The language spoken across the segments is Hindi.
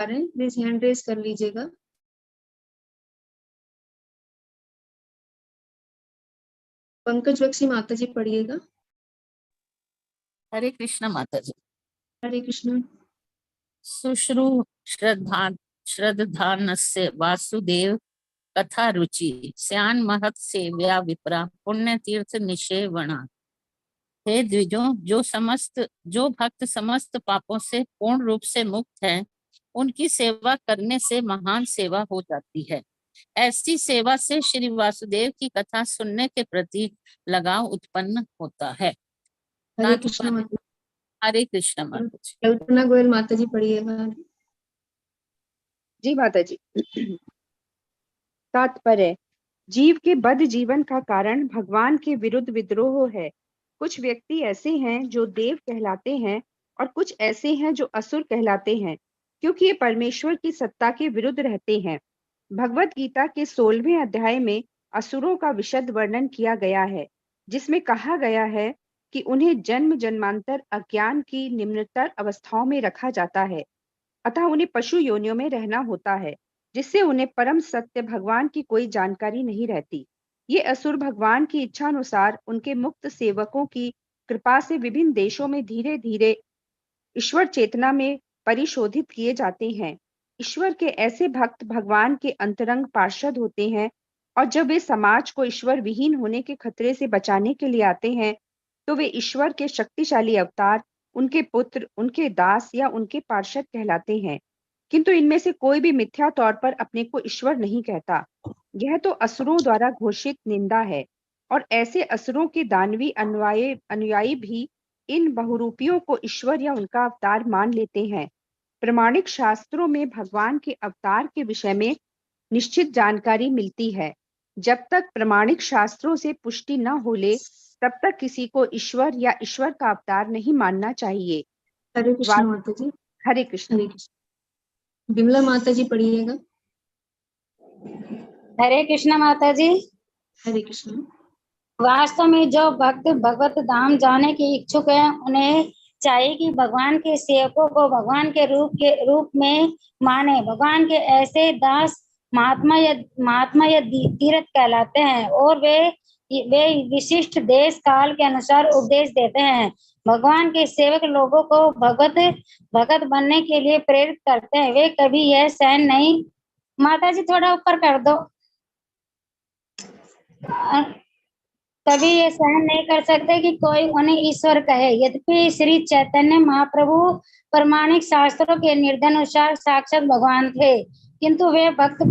रहे हैं प्लीज हैंड रेज कर लीजिएगा। पंकज बख्शी माता जी पढ़िएगा। हरे कृष्ण माता जी। हरे कृष्ण। सुश्रू श्रद्धानस्य वासुदेव कथा रुचि स्यान महत सेव्या विप्रा पुण्य तीर्थ निषेवणा। हे द्विजों, जो भक्त समस्त पापों से पूर्ण रूप से मुक्त हैं, उनकी सेवा करने से महान सेवा हो जाती है। ऐसी सेवा से श्री वासुदेव की कथा सुनने के प्रति लगाव उत्पन्न होता है। हरे कृष्ण माता। हरे कृष्ण माता जी। कल्पना गोयल माता जी पढ़िएगा। जी माता जी। तात्पर्य, जीव के बद्ध जीवन का कारण भगवान के विरुद्ध विद्रोह है। कुछ व्यक्ति ऐसे हैं जो देव कहलाते हैं और कुछ ऐसे हैं जो असुर कहलाते हैं, क्योंकि ये परमेश्वर की सत्ता के विरुद्ध रहते हैं। भगवत गीता के 16वें अध्याय में असुरों का विशद वर्णन किया गया है, जिसमें कहा गया है कि उन्हें जन्म जन्मांतर अज्ञान की निम्नतर अवस्थाओं में रखा जाता है, अतः उन्हें पशु योनियों में रहना होता है, जिससे उन्हें परम सत्य भगवान की कोई जानकारी नहीं रहती। ये असुर भगवान की इच्छा अनुसार उनके मुक्त सेवकों की कृपा से विभिन्न देशों में धीरे धीरे ईश्वर चेतना में परिशोधित किए जाते हैं। ईश्वर के ऐसे भक्त भगवान के अंतरंग पार्षद होते हैं, और जब वे समाज को ईश्वर विहीन होने के खतरे से बचाने के लिए आते हैं, तो वे ईश्वर के शक्तिशाली अवतार, उनके पुत्र, उनके दास या उनके पार्षद कहलाते हैं। किंतु इनमें से कोई भी मिथ्या तौर पर अपने को ईश्वर नहीं कहता। यह तो असुरों द्वारा घोषित निंदा है, और ऐसे असुरों के दानवी अनुयायी भी इन बहुरूपियों को ईश्वर या उनका अवतार मान लेते हैं। प्रमाणिक शास्त्रों में भगवान के अवतार के विषय में निश्चित जानकारी मिलती है। जब तक प्रमाणिक शास्त्रों से पुष्टि न हो ले, तब तक किसी को ईश्वर या ईश्वर का अवतार नहीं मानना चाहिए। हरे कृष्ण माता जी। हरे कृष्ण। हरे कृष्ण। विमला माता जी पढ़िएगा। हरे कृष्ण माता जी। हरे कृष्ण। वास्तव में जो भक्त भगवत धाम जाने के इच्छुक हैं, उन्हें चाहिए कि भगवान के सेवकों को भगवान के रूप में माने। भगवान के ऐसे दास महात्मा या तीर्थ कहलाते हैं, और वे विशिष्ट देश काल के अनुसार उपदेश देते हैं। भगवान के सेवक लोगों को भगत बनने के लिए प्रेरित करते हैं। वे कभी यह सहन नहीं, माता जी थोड़ा ऊपर कर दो, कभी ये सहन नहीं कर सकते कि कोई उन्हें ईश्वर कहे। यद्यपि श्री चैतन्य महाप्रभु प्रमाणिक शास्त्रों के निर्देशानुसार साक्षात भगवान थे, किंतु वे भक्त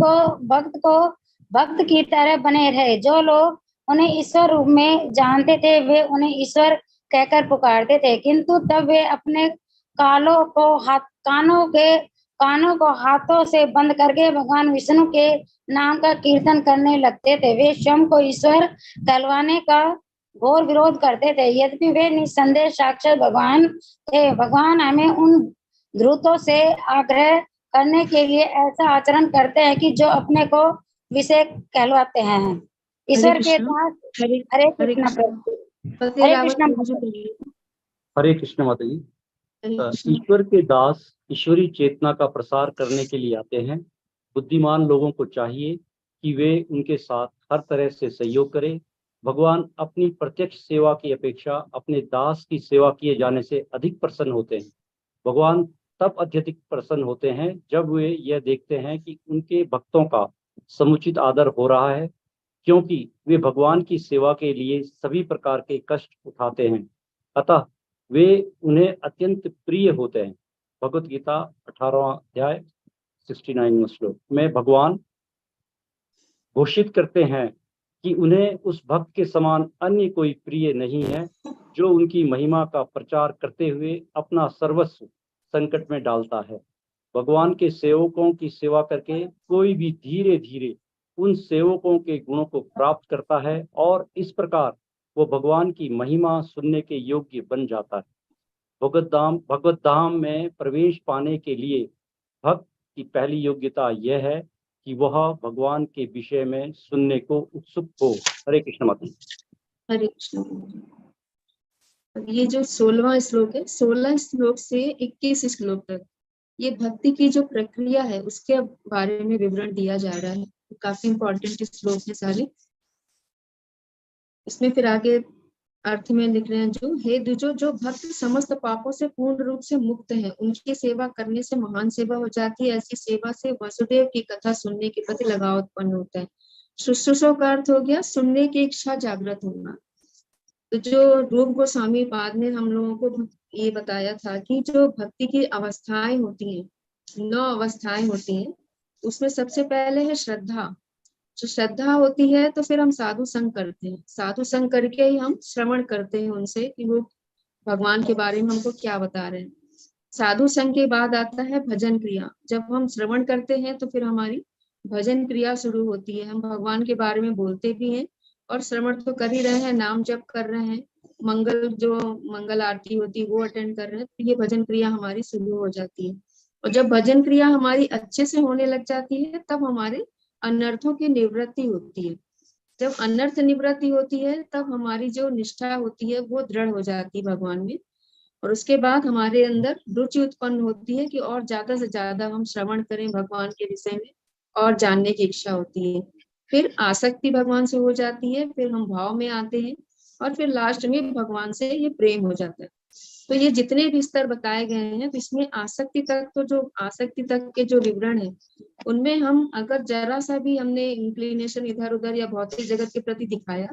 की तरह बने रहे। जो लोग उन्हें ईश्वर रूप में जानते थे, वे उन्हें ईश्वर कहकर पुकारते थे, किंतु तब वे अपने कानों को हाथों से बंद करके भगवान विष्णु के नाम का कीर्तन करने लगते थे। वे स्वयं को ईश्वर कहलवाने का घोर विरोध करते थे। यद्यपि वे निस्संदेह साक्षात भगवान थे। भगवान हमें उन ध्रुतों से आग्रह करने के लिए ऐसा आचरण करते हैं कि जो अपने को विषय कहलवाते हैं। ईश्वर के दास। हरे कृष्ण। हरे कृष्ण माता जी। ईश्वर के दास ईश्वरी चेतना का प्रसार करने के लिए आते हैं। बुद्धिमान लोगों को चाहिए कि वे उनके साथ हर तरह से सहयोग करें। भगवान अपनी प्रत्यक्ष सेवा की अपेक्षा अपने दास की सेवा किए जाने से अधिक प्रसन्न होते हैं। भगवान तब अत्यधिक प्रसन्न होते हैं जब वे यह देखते हैं कि उनके भक्तों का समुचित आदर हो रहा है, क्योंकि वे भगवान की सेवा के लिए सभी प्रकार के कष्ट उठाते हैं, अतः वे उन्हें अत्यंत प्रिय होते हैं। भगवत गीता 18वां अध्याय 69वां श्लोक में भगवान घोषित करते हैं कि उन्हें उस भक्त के समान अन्य कोई प्रिय नहीं है, जो उनकी महिमा का प्रचार करते हुए अपना सर्वस्व संकट में डालता है। भगवान के सेवकों की सेवा करके कोई भी धीरे धीरे उन सेवकों के गुणों को प्राप्त करता है, और इस प्रकार वो भगवान की महिमा सुनने के योग्य बन जाता है। भगवत धाम में प्रवेश पाने के लिए भक्त की पहली योग्यता यह है कि वह भगवान के विषय में सुनने को उत्सुक हो। हरे कृष्ण माता। हरे कृष्ण। ये जो 16वां श्लोक है, 16 श्लोक से 21 श्लोक तक ये भक्ति की जो प्रक्रिया है उसके बारे में विवरण दिया जा रहा है। काफी इंपॉर्टेंट श्लोक है सारे। इसमें फिर आगे अर्थ में लिख रहे हैं, जो हे द्विजो, जो भक्त समस्त पापों से पूर्ण रूप से मुक्त है, उनकी सेवा करने से महान सेवा हो जाती है। ऐसी सेवा से वसुदेव की कथा सुनने के प्रति लगाव उत्पन्न होता है। शुश्रूषा का अर्थ हो गया सुनने की इच्छा जागृत होना। तो जो रूप गोस्वामी बाद में हम लोगों को ये बताया था कि जो भक्ति की अवस्थाएं होती हैं, 9 अवस्थाएं होती हैं, उसमें सबसे पहले है श्रद्धा। जो श्रद्धा होती है तो फिर हम साधु संग करते हैं, साधु संग करके ही हम श्रवण करते हैं उनसे कि वो भगवान के बारे में हमको क्या बता रहे हैं। साधु संग के बाद आता है भजन क्रिया। जब हम श्रवण करते हैं तो फिर हमारी भजन क्रिया शुरू होती है। हम भगवान के बारे में बोलते भी हैं और श्रवण तो कर ही रहे हैं, नाम जप कर रहे हैं, मंगल आरती होती है वो अटेंड कर रहे हैं, तो ये भजन क्रिया हमारी शुरू हो जाती है। और जब भजन क्रिया हमारी अच्छे से होने लग जाती है तब हमारे अनर्थों की निवृत्ति होती है। जब अनर्थ निवृत्ति होती है तब हमारी जो निष्ठा होती है वो दृढ़ हो जाती है भगवान में। और उसके बाद हमारे अंदर रुचि उत्पन्न होती है कि और ज्यादा से ज्यादा हम श्रवण करें भगवान के विषय में, और जानने की इच्छा होती है। फिर आसक्ति भगवान से हो जाती है, फिर हम भाव में आते हैं, और फिर लास्ट में भगवान से ये प्रेम हो जाता है। तो ये जितने भी स्तर बताए गए हैं, तो इसमें आसक्ति तक, तो जो आसक्ति तक के जो विवरण है उनमें हम अगर जरा सा भी हमने इंक्लिनेशन इधर उधर या भौतिक जगत के प्रति दिखाया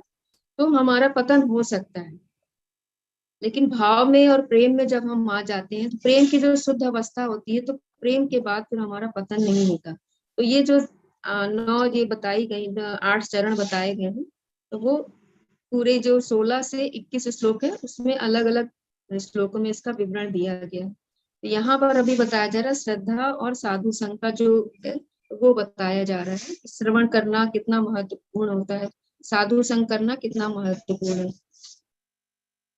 तो हमारा पतन हो सकता है। लेकिन भाव में और प्रेम में जब हम आ जाते हैं तो प्रेम की जो शुद्ध अवस्था होती है, तो प्रेम के बाद फिर हमारा पतन नहीं होता। तो ये जो 9 ये बताई गई 8 चरण बताए गए हैं, तो वो पूरे जो 16 से 21 श्लोक है उसमें अलग अलग श्लोकों में इसका विवरण दिया गया है। तो यहाँ पर अभी बताया जा रहा है श्रद्धा और साधु संग का जो है वो बताया जा रहा है। श्रवण करना कितना महत्वपूर्ण होता है, साधु संग करना कितना महत्वपूर्ण है।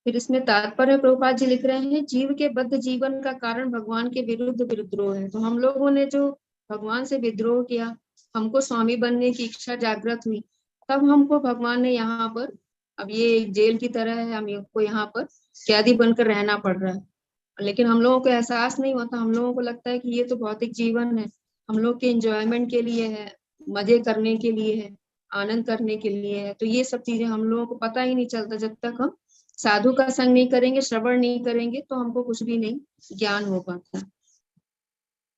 फिर इसमें तात्पर्य प्रभुपाद जी लिख रहे हैं, जीव के बद्ध जीवन का कारण भगवान के विरुद्ध विद्रोह है। तो हम लोगों ने जो भगवान से विद्रोह किया, हमको स्वामी बनने की इच्छा जागृत हुई, तब हमको भगवान ने यहाँ पर, अब ये जेल की तरह है, हमको यहाँ पर कैदी बनकर रहना पड़ रहा है। लेकिन हम लोगों को एहसास नहीं होता, हम लोगों को लगता है कि ये तो भौतिक जीवन है, हम लोग के एंजॉयमेंट के लिए है, मजे करने के लिए है, आनंद करने के लिए है। तो ये सब चीजें हम लोगों को पता ही नहीं चलता। जब तक हम साधु का संग नहीं करेंगे, श्रवण नहीं करेंगे, तो हमको कुछ भी नहीं ज्ञान हो पाता।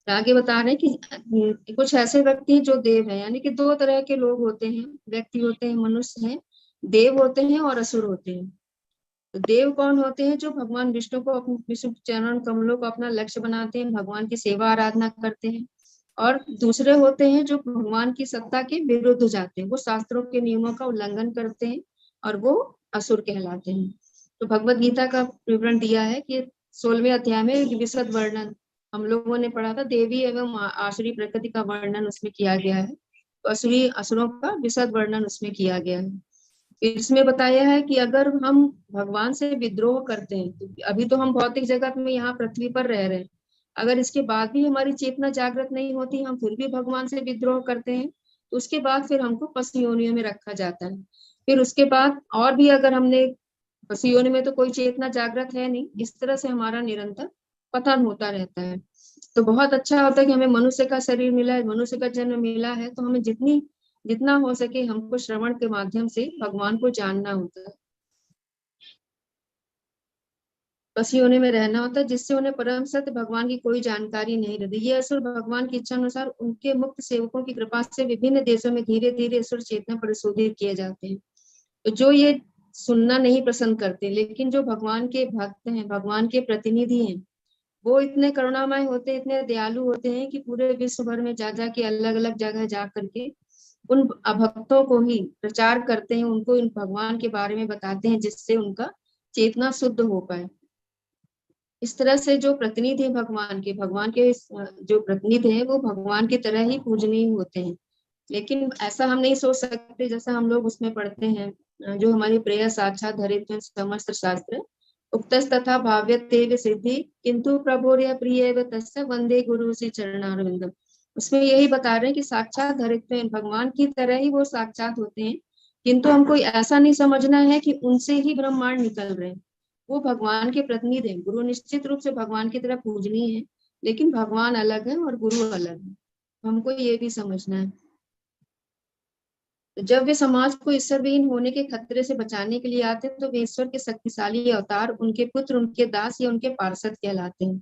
आगे बता रहे हैं कि कुछ ऐसे व्यक्ति जो देव हैं, यानी कि 2 तरह के लोग होते हैं, व्यक्ति होते हैं, मनुष्य हैं, देव होते हैं और असुर होते हैं। तो देव कौन होते हैं? जो भगवान विष्णु को, विष्णु चरण कमलों को अपना लक्ष्य बनाते हैं, भगवान की सेवा आराधना करते हैं। और दूसरे होते हैं जो भगवान की सत्ता के विरुद्ध जाते हैं, वो शास्त्रों के नियमों का उल्लंघन करते हैं, और वो असुर कहलाते हैं। तो भगवत गीता का विवरण दिया है कि 16वें अध्याय में विशद वर्णन हम लोगों ने पढ़ा था, देवी एवं आसुरी प्रकृति का वर्णन उसमें किया गया है। तो असुरों का विशद वर्णन उसमें किया गया है। इसमें बताया है कि अगर हम भगवान से विद्रोह करते हैं, तो अभी तो हम भौतिक जगत में यहाँ पृथ्वी पर रह रहे हैं, अगर इसके बाद भी हमारी चेतना जागृत नहीं होती, हम फिर भी भगवान से विद्रोह करते हैं, तो उसके बाद फिर हमको पशु योनियों में रखा जाता है। फिर उसके बाद और भी अगर हमने, पशु योनि में तो कोई चेतना जागृत है नहीं, इस तरह से हमारा निरंतर पतन होता रहता है। तो बहुत अच्छा होता है कि हमें मनुष्य का शरीर मिला है, मनुष्य का जन्म मिला है, तो हमें जितना हो सके हमको श्रवण के माध्यम से भगवान को जानना होता है, पशु योनि में रहना होता है, जिससे उन्हें परम सत्य भगवान की कोई जानकारी नहीं रहती। ये असुर भगवान की इच्छा अनुसार उनके मुक्त सेवकों की कृपा से विभिन्न देशों में धीरे धीरे असुर चेतना परिशोधित किए जाते हैं। तो जो ये सुनना नहीं पसंद करते, लेकिन जो भगवान के भक्त हैं, भगवान के प्रतिनिधि हैं, वो इतने करुणामय होते हैं, इतने दयालु होते हैं कि पूरे विश्व भर में जा के अलग अलग जगह जा करके उन अभक्तों को ही प्रचार करते हैं, उनको इन भगवान के बारे में बताते हैं, जिससे उनका चेतना शुद्ध हो पाए। इस तरह से जो प्रतिनिधि है भगवान के जो प्रतिनिधि है वो भगवान की तरह ही पूजनीय होते हैं। लेकिन ऐसा हम नहीं सोच सकते, जैसा हम लोग उसमें पढ़ते हैं, जो हमारी प्रेय साक्षात धरित्व समस्त शास्त्र उक्तस तथा भाव्यतेव सिद्धि किंतु प्रभोर्य प्रिय तस्य वंदे गुरु श्री चरणारविंदम। उसमें यही बता रहे हैं कि साक्षात धरित्व भगवान की तरह ही वो साक्षात होते हैं, किंतु हमको ऐसा नहीं समझना है कि उनसे ही ब्रह्मांड निकल रहे हैं। वो भगवान के प्रतिनिधि हैं, गुरु निश्चित रूप से भगवान की तरह पूजनीय है, लेकिन भगवान अलग है और गुरु अलग है, हमको ये भी समझना है। तो जब वे समाज को ईश्वरविहीन होने के खतरे से बचाने के लिए आते हैं तो वे ईश्वर के शक्तिशाली अवतार, उनके पुत्र, उनके दास या उनके पार्षद कहलाते हैं।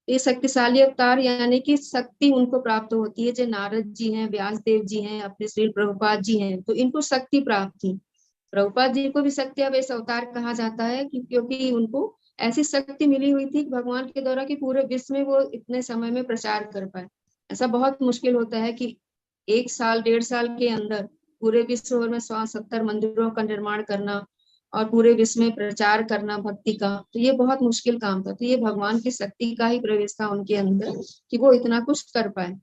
ये शक्तिशाली अवतार यानी कि शक्ति उनको प्राप्त होती है, जो नारद जी हैं, व्यास देव जी हैं, अपने श्री प्रभुपाद जी हैं, तो इनको शक्ति प्राप्त थी। प्रभुपाद जी को भी शक्ति अवेश अवतार कहा जाता है क्योंकि उनको ऐसी शक्ति मिली हुई थी भगवान के द्वारा कि पूरे विश्व में वो इतने समय में प्रचार कर पाए। ऐसा बहुत मुश्किल होता है कि 1 साल 1.5 साल के अंदर पूरे विश्व भर में 170 मंदिरों का निर्माण करना और पूरे विश्व में प्रचार करना भक्ति का, तो ये बहुत मुश्किल काम था। तो ये भगवान की शक्ति का ही प्रवेश था उनके अंदर कि वो इतना कुछ कर पाए।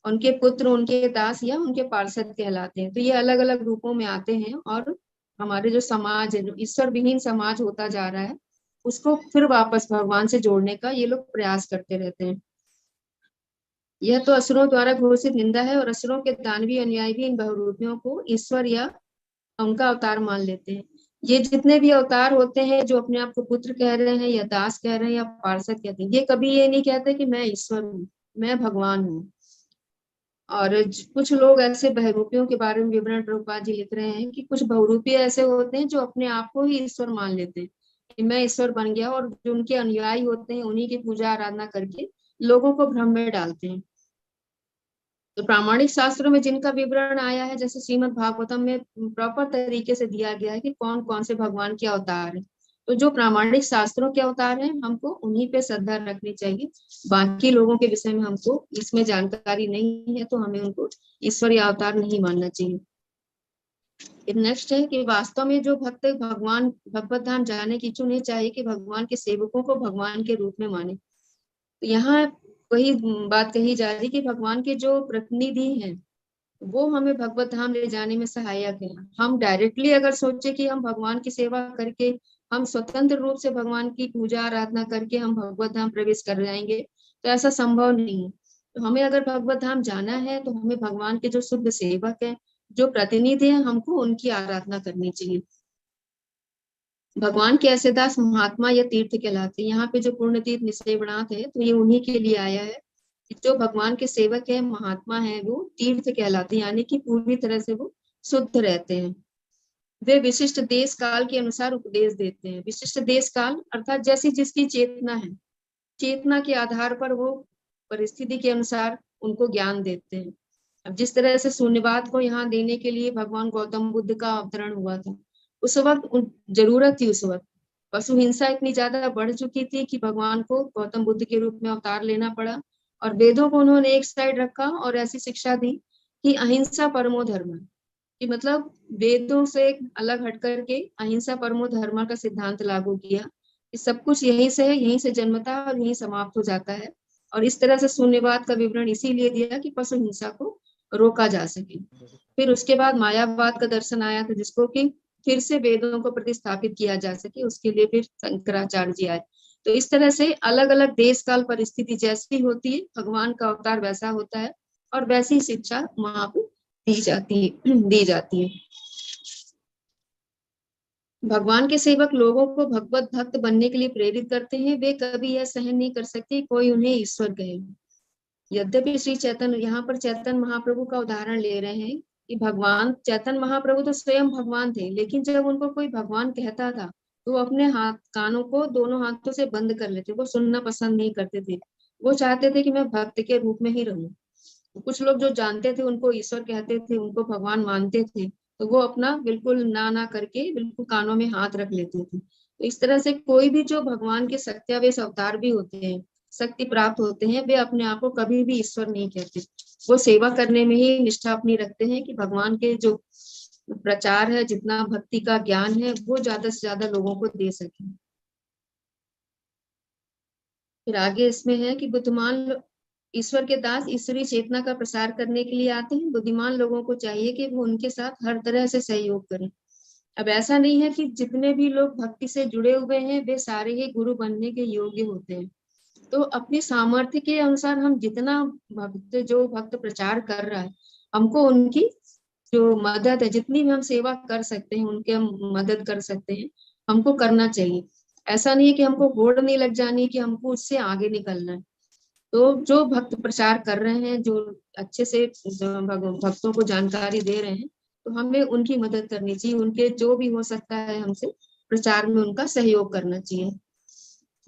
उनके पुत्र, उनके दास या उनके पार्षद कहलाते हैं। तो ये अलग अलग रूपों में आते हैं और हमारे जो समाज है, जो ईश्वर विहीन समाज होता जा रहा है, उसको फिर वापस भगवान से जोड़ने का ये लोग प्रयास करते रहते हैं। यह तो असुरों द्वारा घोषित निंदा है और असुरों के दानवी अनुयायी भी इन बहुरूपियों को ईश्वर या उनका अवतार मान लेते हैं। ये जितने भी अवतार होते हैं जो अपने आप को पुत्र कह रहे हैं या दास कह रहे हैं या पार्षद कहते हैं, ये कभी ये नहीं कहते कि मैं ईश्वर हूँ, मैं भगवान हूँ। और कुछ लोग ऐसे बहुरूपियों के बारे में विवरण प्रभुपाद जी लिख रहे हैं कि कुछ बहुरूपी ऐसे होते हैं जो अपने आप को ही ईश्वर मान लेते हैं कि मैं ईश्वर बन गया, और जो उनके अनुयायी होते हैं उन्हीं की पूजा आराधना करके लोगों को भ्रम में डालते हैं। तो प्रामाणिक शास्त्रों में जिनका विवरण आया है, जैसे श्रीमद् भागवतम में प्रॉपर तरीके से दिया गया है कि कौन कौन से भगवान के अवतार हैं। तो जो प्रामाणिक शास्त्रों के अवतार हैं, हमको उन्हीं पे श्रद्धा रखनी चाहिए। बाकी लोगों के विषय में हमको इसमें जानकारी नहीं है, तो हमें उनको ईश्वर या अवतार नहीं मानना चाहिए। नेक्स्ट है कि वास्तव में जो भक्त भगवान भगवत धाम जाने की इच्छुक नहीं चाहिए कि भगवान के सेवकों को भगवान के रूप में माने। तो यहाँ वही बात कही जा रही कि भगवान के जो प्रतिनिधि हैं वो हमें भगवत धाम ले जाने में सहायक है। हम डायरेक्टली अगर सोचे कि हम भगवान की सेवा करके, हम स्वतंत्र रूप से भगवान की पूजा आराधना करके हम भगवत धाम प्रवेश कर जाएंगे, तो ऐसा संभव नहीं है। तो हमें अगर भगवत धाम जाना है तो हमें भगवान के जो शुद्ध सेवक है, जो प्रतिनिधि है, हमको उनकी आराधना करनी चाहिए। भगवान के ऐसे दास महात्मा या तीर्थ कहलाते हैं। यहाँ पे जो पूर्ण तीर्थ निषेवणार्थ है, तो ये उन्हीं के लिए आया है। जो भगवान के सेवक है, महात्मा है, वो तीर्थ कहलाते हैं, यानी कि पूरी तरह से वो शुद्ध रहते हैं। वे विशिष्ट देश काल के अनुसार उपदेश देते हैं। विशिष्ट देश काल अर्थात जैसी जिसकी चेतना है, चेतना के आधार पर वो परिस्थिति के अनुसार उनको ज्ञान देते हैं। अब जिस तरह से शून्यवाद को यहाँ देने के लिए भगवान गौतम बुद्ध का अवतरण हुआ था, उस वक्त जरूरत थी। उस वक्त पशु हिंसा इतनी ज्यादा बढ़ चुकी थी कि भगवान को गौतम बुद्ध के रूप में अवतार लेना पड़ा, और वेदों को उन्होंने एक साइड रखा और ऐसी शिक्षा दी कि अहिंसा परमो धर्म, कि मतलब वेदों से अलग हट करके अहिंसा परमो धर्म का सिद्धांत लागू किया कि सब कुछ यहीं से है, यहीं से जन्मता है और यहीं समाप्त हो जाता है। और इस तरह से शून्यवाद का विवरण इसीलिए दिया कि पशु हिंसा को रोका जा सके। फिर उसके बाद मायावाद का दर्शन आया था, जिसको कि फिर से वेदों को प्रतिस्थापित किया जा सके, उसके लिए फिर शंकराचार्य जी आए। तो इस तरह से अलग अलग देश काल परिस्थिति जैसी होती है, भगवान का अवतार वैसा होता है और वैसी शिक्षा वहां पर दी जाती है। भगवान के सेवक लोगों को भगवत भक्त बनने के लिए प्रेरित करते हैं। वे कभी यह सहन नहीं कर सकते कोई उन्हें ईश्वर कहे। यद्यपि श्री चैतन्य, यहाँ पर चैतन्य महाप्रभु का उदाहरण ले रहे हैं कि भगवान चैतन्य महाप्रभु तो स्वयं भगवान थे, लेकिन जब उनको कोई भगवान कहता था तो वो अपने कानों को दोनों हाथों से बंद कर लेते, वो सुनना पसंद नहीं करते थे। वो चाहते थे कि मैं भक्त के रूप में ही रहूं। कुछ लोग जो जानते थे उनको ईश्वर कहते थे, उनको भगवान मानते थे, तो वो अपना बिल्कुल ना करके बिल्कुल कानों में हाथ रख लेते थे। तो इस तरह से कोई भी जो भगवान के सत्यावेश अवतार भी होते हैं, शक्ति प्राप्त होते हैं, वे अपने आप को कभी भी ईश्वर नहीं कहते। वो सेवा करने में ही निष्ठा अपनी रखते हैं कि भगवान के जो प्रचार है, जितना भक्ति का ज्ञान है, वो ज्यादा से ज्यादा लोगों को दे सके। फिर आगे इसमें है कि बुद्धिमान ईश्वर के दास ईश्वरीय चेतना का प्रसार करने के लिए आते हैं। बुद्धिमान लोगों को चाहिए कि वो उनके साथ हर तरह से सहयोग करें। अब ऐसा नहीं है कि जितने भी लोग भक्ति से जुड़े हुए हैं वे सारे ही गुरु बनने के योग्य होते हैं। तो अपनी सामर्थ्य के अनुसार हम जितना जो भक्त प्रचार कर रहा है, हमको उनकी जो मदद है, जितनी भी हम सेवा कर सकते हैं उनके हम मदद कर सकते हैं, हमको करना चाहिए। ऐसा नहीं है कि हमको होड़ नहीं लग जानी कि हमको उससे आगे निकलना है। तो जो भक्त प्रचार कर रहे हैं, जो अच्छे से भक्तों को जानकारी दे रहे हैं, तो हमें उनकी मदद करनी चाहिए, उनके जो भी हो सकता है हमसे प्रचार में उनका सहयोग करना चाहिए।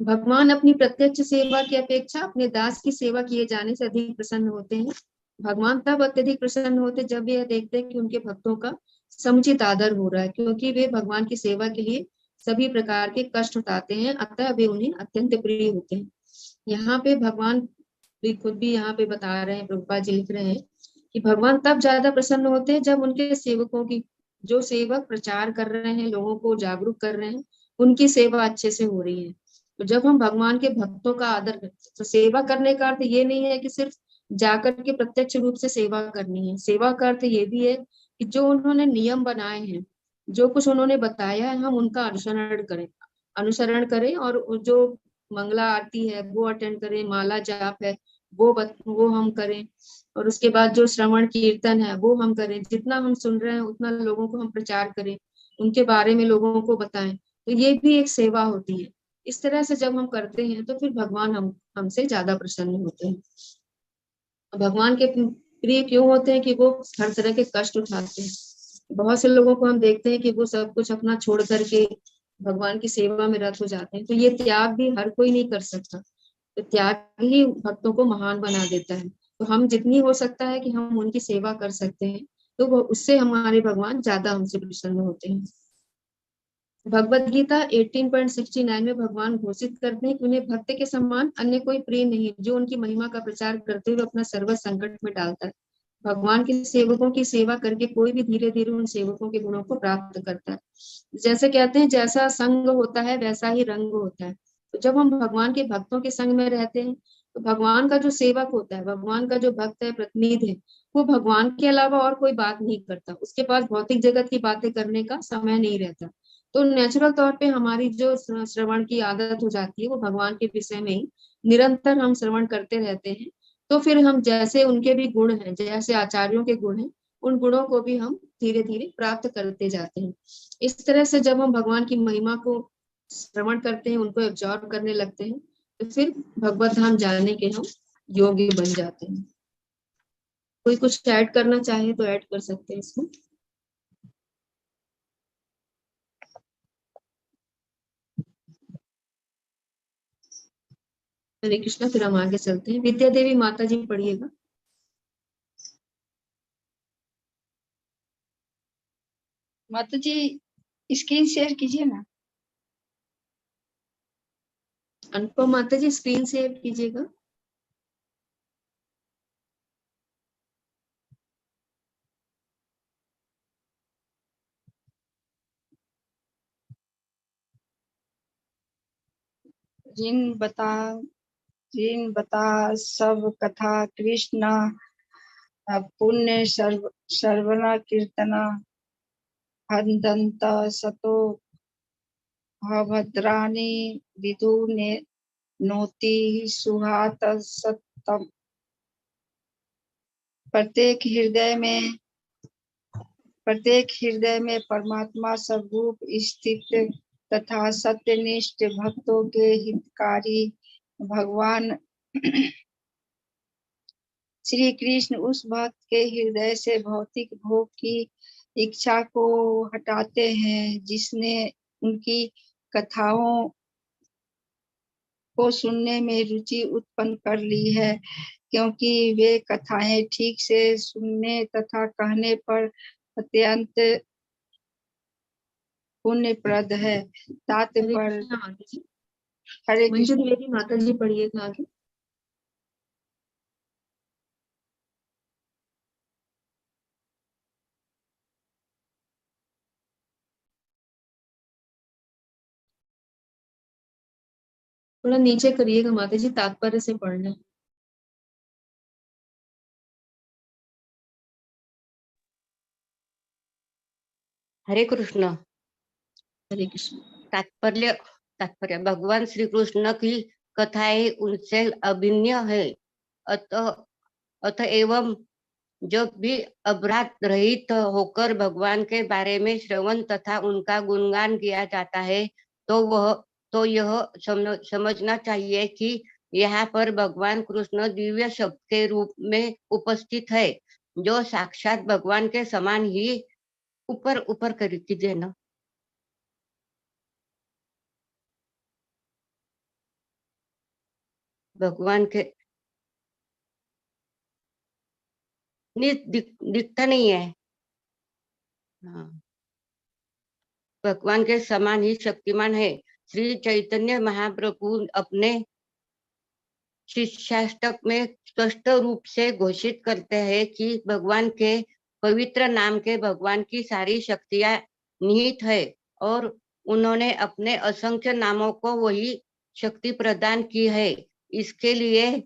भगवान अपनी प्रत्यक्ष सेवा की अपेक्षा अपने दास की सेवा किए जाने से अधिक प्रसन्न होते हैं। भगवान तब अत्यधिक प्रसन्न होते जब वे देखते हैं कि उनके भक्तों का समुचित आदर हो रहा है, क्योंकि वे भगवान की सेवा के लिए सभी प्रकार के कष्ट उठाते हैं, अतः वे उन्हें अत्यंत प्रिय होते हैं। यहाँ पे भगवान भी खुद भी यहाँ पे बता रहे हैं, प्रभुपाद जी लिख रहे हैं कि भगवान तब ज्यादा प्रसन्न होते हैं जब उनके सेवकों की, जो सेवक प्रचार कर रहे हैं, लोगों को जागरूक कर रहे हैं, उनकी सेवा अच्छे से हो रही है। तो जब हम भगवान के भक्तों का आदर करते हैं, तो सेवा करने का अर्थ ये नहीं है कि सिर्फ जाकर के प्रत्यक्ष रूप से सेवा करनी है। सेवा का अर्थ ये भी है कि जो उन्होंने नियम बनाए हैं, जो कुछ उन्होंने बताया है, हम उनका अनुसरण करें और जो मंगला आरती है वो अटेंड करें, माला जाप है वो हम करें, और उसके बाद जो श्रवण कीर्तन है वो हम करें। जितना हम सुन रहे हैं उतना लोगों को हम प्रचार करें, उनके बारे में लोगों को बताएं, तो ये भी एक सेवा होती है। इस तरह से जब हम करते हैं तो फिर भगवान हमसे ज्यादा प्रसन्न होते हैं। भगवान के प्रिय क्यों होते हैं कि वो हर तरह के कष्ट उठाते हैं। बहुत से लोगों को हम देखते हैं कि वो सब कुछ अपना छोड़ करके भगवान की सेवा में रत हो जाते हैं, तो ये त्याग भी हर कोई नहीं कर सकता। तो त्याग ही भक्तों को महान बना देता है। तो हम जितनी हो सकता है कि हम उनकी सेवा कर सकते हैं, तो वो उससे हमारे भगवान ज्यादा हमसे प्रसन्न होते हैं। भगवत गीता 18.69 में भगवान घोषित करते हैं कि उन्हें भक्त के समान अन्य कोई प्रिय नहीं, जो उनकी महिमा का प्रचार करते हुए अपना सर्व संकट में डालता है। भगवान के सेवकों की सेवा करके कोई भी धीरे धीरे उन सेवकों के गुणों को प्राप्त करता है। जैसे कहते हैं, जैसा संग होता है वैसा ही रंग होता है। तो जब हम भगवान के भक्तों के संग में रहते हैं, तो भगवान का जो सेवक होता है, भगवान का जो भक्त है, प्रतिनिधि है, वो भगवान के अलावा और कोई बात नहीं करता। उसके पास भौतिक जगत की बातें करने का समय नहीं रहता। तो नेचुरल तौर पे हमारी जो श्रवण की आदत हो जाती है, वो भगवान के विषय में ही निरंतर हम श्रवण करते रहते हैं। तो फिर हम जैसे उनके भी गुण हैं, जैसे आचार्यों के गुण हैं, उन गुणों को भी हम धीरे धीरे प्राप्त करते जाते हैं। इस तरह से जब हम भगवान की महिमा को श्रवण करते हैं, उनको एब्जॉर्ब करने लगते हैं, तो फिर भगवत धाम जाने के हम योग्य बन जाते हैं। कोई कुछ ऐड करना चाहे तो ऐड कर सकते हैं इसमें। हरे कृष्णा। फिर हम आगे चलते हैं। विद्या देवी माता जी पढ़िएगा। माता जी स्क्रीन शेयर कीजिए ना। अनुपम माता जी स्क्रीन शेयर कीजिएगा। जिन बता सब कथा कृष्ण पुण्य सर्वना कीर्तना हंदंत सतो भद्रानी विदु ने नोति सुहात सत्तम। प्रत्येक हृदय में परमात्मा स्वरूप स्थित तथा सत्यनिष्ठ भक्तों के हितकारी भगवान श्री कृष्ण उस भक्त के हृदय से भौतिक भोग की इच्छा को हटाते हैं, जिसने उनकी कथाओं को सुनने में रुचि उत्पन्न कर ली है, क्योंकि वे कथाएं ठीक से सुनने तथा कहने पर अत्यंत पुण्यप्रद है। तात्पर्य हरे मंजू देवी माता जी पढ़िएगा आगे। थोड़ा नीचे करिएगा माता जी, तात्पर्य से पढ़ना है। हरे कृष्ण। हरे कृष्ण। तात्पर्य भगवान श्री कृष्ण की कथाएं उनसे अभिन्न है। अतएव जब भी अपराध रहित होकर भगवान के बारे में श्रवण तथा उनका गुणगान किया जाता है, तो यह समझना चाहिए कि यहाँ पर भगवान कृष्ण दिव्य शब्द के रूप में उपस्थित है, जो साक्षात भगवान के समान ही ऊपर ऊपर कर कीजिए ना, भगवान के दिखता नहीं है। हाँ, भगवान के समान ही शक्तिमान है। श्री चैतन्य महाप्रभु अपने शिष्याष्टक में स्पष्ट रूप से घोषित करते हैं कि भगवान के पवित्र नाम के भगवान की सारी शक्तियां निहित है और उन्होंने अपने असंख्य नामों को वही शक्ति प्रदान की है। इसके लिए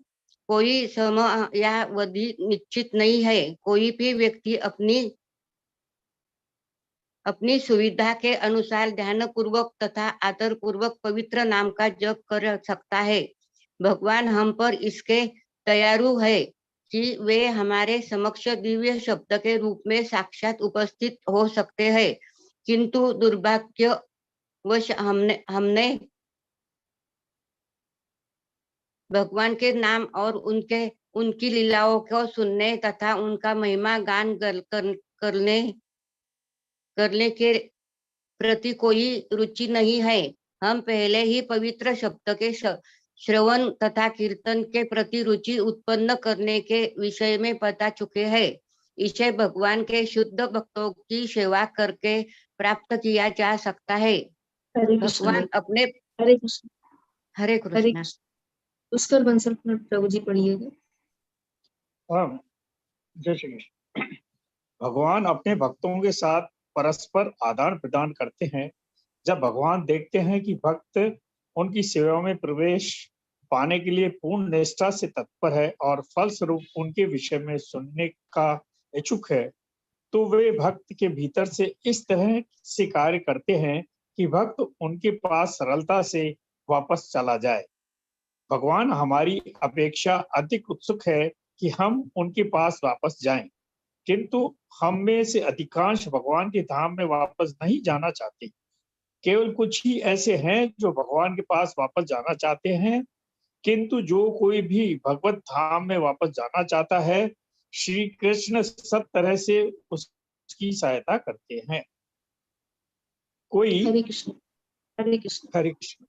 कोई समय या अवधि निश्चित नहीं है। कोई भी व्यक्ति अपनी सुविधा के अनुसार ध्यान पूर्वक तथा आदर पूर्वक पवित्र नाम का जप कर सकता है। भगवान हम पर इसके दयालु है कि वे हमारे समक्ष दिव्य शब्द के रूप में साक्षात उपस्थित हो सकते हैं, किंतु दुर्भाग्यवश हमने भगवान के नाम और उनकी लीलाओं को सुनने तथा उनका महिमा गान करने के प्रति कोई रुचि नहीं है। हम पहले ही पवित्र शब्द के श्रवण तथा कीर्तन के प्रति रुचि उत्पन्न करने के विषय में बता चुके हैं। इसे भगवान के शुद्ध भक्तों की सेवा करके प्राप्त किया जा सकता है। भगवान अपने हरे कृष्ण। हरे कृष्ण। पुष्कर बंसल प्रभु जी पढ़िएगा। जय श्री कृष्ण। भगवान अपने भक्तों के साथ परस्पर आदान प्रदान करते हैं। जब भगवान देखते हैं कि भक्त उनकी सेवा में प्रवेश पाने के लिए पूर्ण निष्ठा से तत्पर है और फलस्वरूप उनके विषय में सुनने का इच्छुक है, तो वे भक्त के भीतर से इस तरह से कार्य करते हैं कि भक्त उनके पास सरलता से वापस चला जाए। भगवान हमारी अपेक्षा अधिक उत्सुक है कि हम उनके पास वापस जाएं, किंतु हम में से अधिकांश भगवान के धाम में वापस नहीं जाना चाहते। केवल कुछ ही ऐसे हैं जो भगवान के पास वापस जाना चाहते हैं, किंतु जो कोई भी भगवत धाम में वापस जाना चाहता है, श्री कृष्ण सब तरह से उसकी सहायता करते हैं। कोई हरे कृष्ण। हरे कृष्ण। हरे कृष्ण।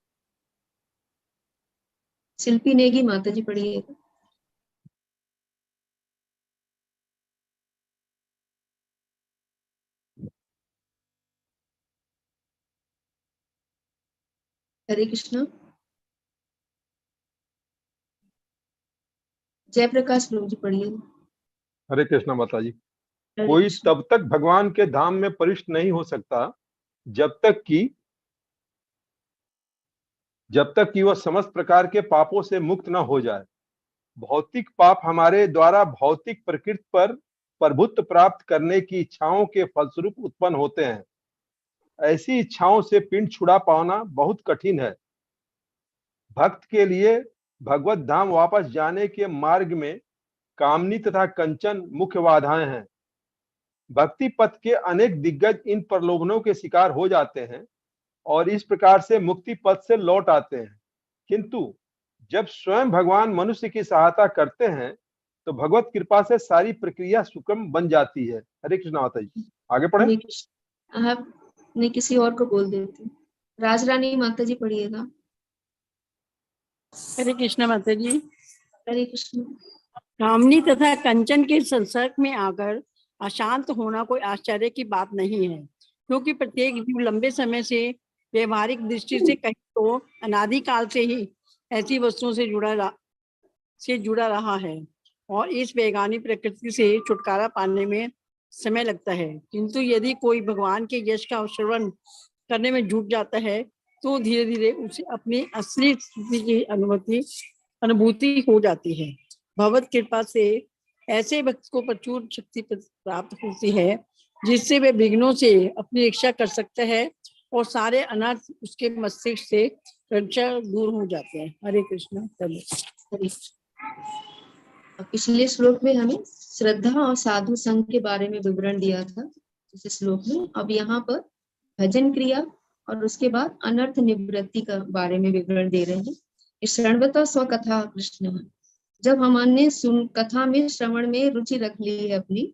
शिल्पी नेगी माता जी पढ़िएगा। हरे कृष्ण। जयप्रकाश प्रभु जी पढ़िएगा। हरे कृष्णा माता जी। हरे कोई कृष्ण। तब तक भगवान के धाम में प्रविष्ट नहीं हो सकता जब तक कि वह समस्त प्रकार के पापों से मुक्त न हो जाए। भौतिक पाप हमारे द्वारा भौतिक प्रकृति पर प्रभुत्व प्राप्त करने की इच्छाओं के फलस्वरूप उत्पन्न होते हैं। ऐसी इच्छाओं से पिंड छुड़ा पाना बहुत कठिन है। भक्त के लिए भगवत धाम वापस जाने के मार्ग में कामनी तथा कंचन मुख्य बाधाएं हैं। भक्ति पथ के अनेक दिग्गज इन प्रलोभनों के शिकार हो जाते हैं और इस प्रकार से मुक्ति पथ से लौट आते हैं, किंतु जब स्वयं भगवान मनुष्य की सहायता करते हैं तो भगवत कृपा से सारी प्रक्रिया सुगम बन जाती है। हरे कृष्ण माता जी, आगे पढ़ें। हरे कृष्ण। आप नहीं किसी और को बोल देते। राजरानी माता जी पढ़िएगा। हरे कृष्ण माता जी। हरे कृष्ण। कामनी तथा कंचन के संसर्ग में आकर अशांत होना कोई आश्चर्य की बात नहीं है, क्योंकि प्रत्येक जीव लंबे समय से व्यवहारिक दृष्टि से कहीं तो अनादिकाल से ही ऐसी वस्तुओं से जुड़ा रहा है और इस वैज्ञानिक प्रकृति से छुटकारा पाने में समय लगता है। किंतु यदि कोई भगवान के यश का श्रवण करने में जुट जाता है तो धीरे धीरे उसे अपनी असली स्थिति की अनुभूति हो जाती है। भगवत कृपा से ऐसे भक्त को प्रचुर शक्ति प्राप्त होती है, जिससे वे विघ्नों से अपनी रक्षा कर सकते हैं और सारे अनर्थ उसके मस्तिष्क से दूर हो जाते हैं। हरे कृष्ण। पिछले श्लोक में हमें श्रद्धा और साधु संघ के बारे में विवरण दिया था इस श्लोक में। अब यहाँ पर भजन क्रिया और उसके बाद अनर्थ निवृत्ति का बारे में विवरण दे रहे हैं। श्रवणवत स्वकथा कृष्ण। जब हमने सुन कथा में श्रवण में रुचि रख ली है अपनी,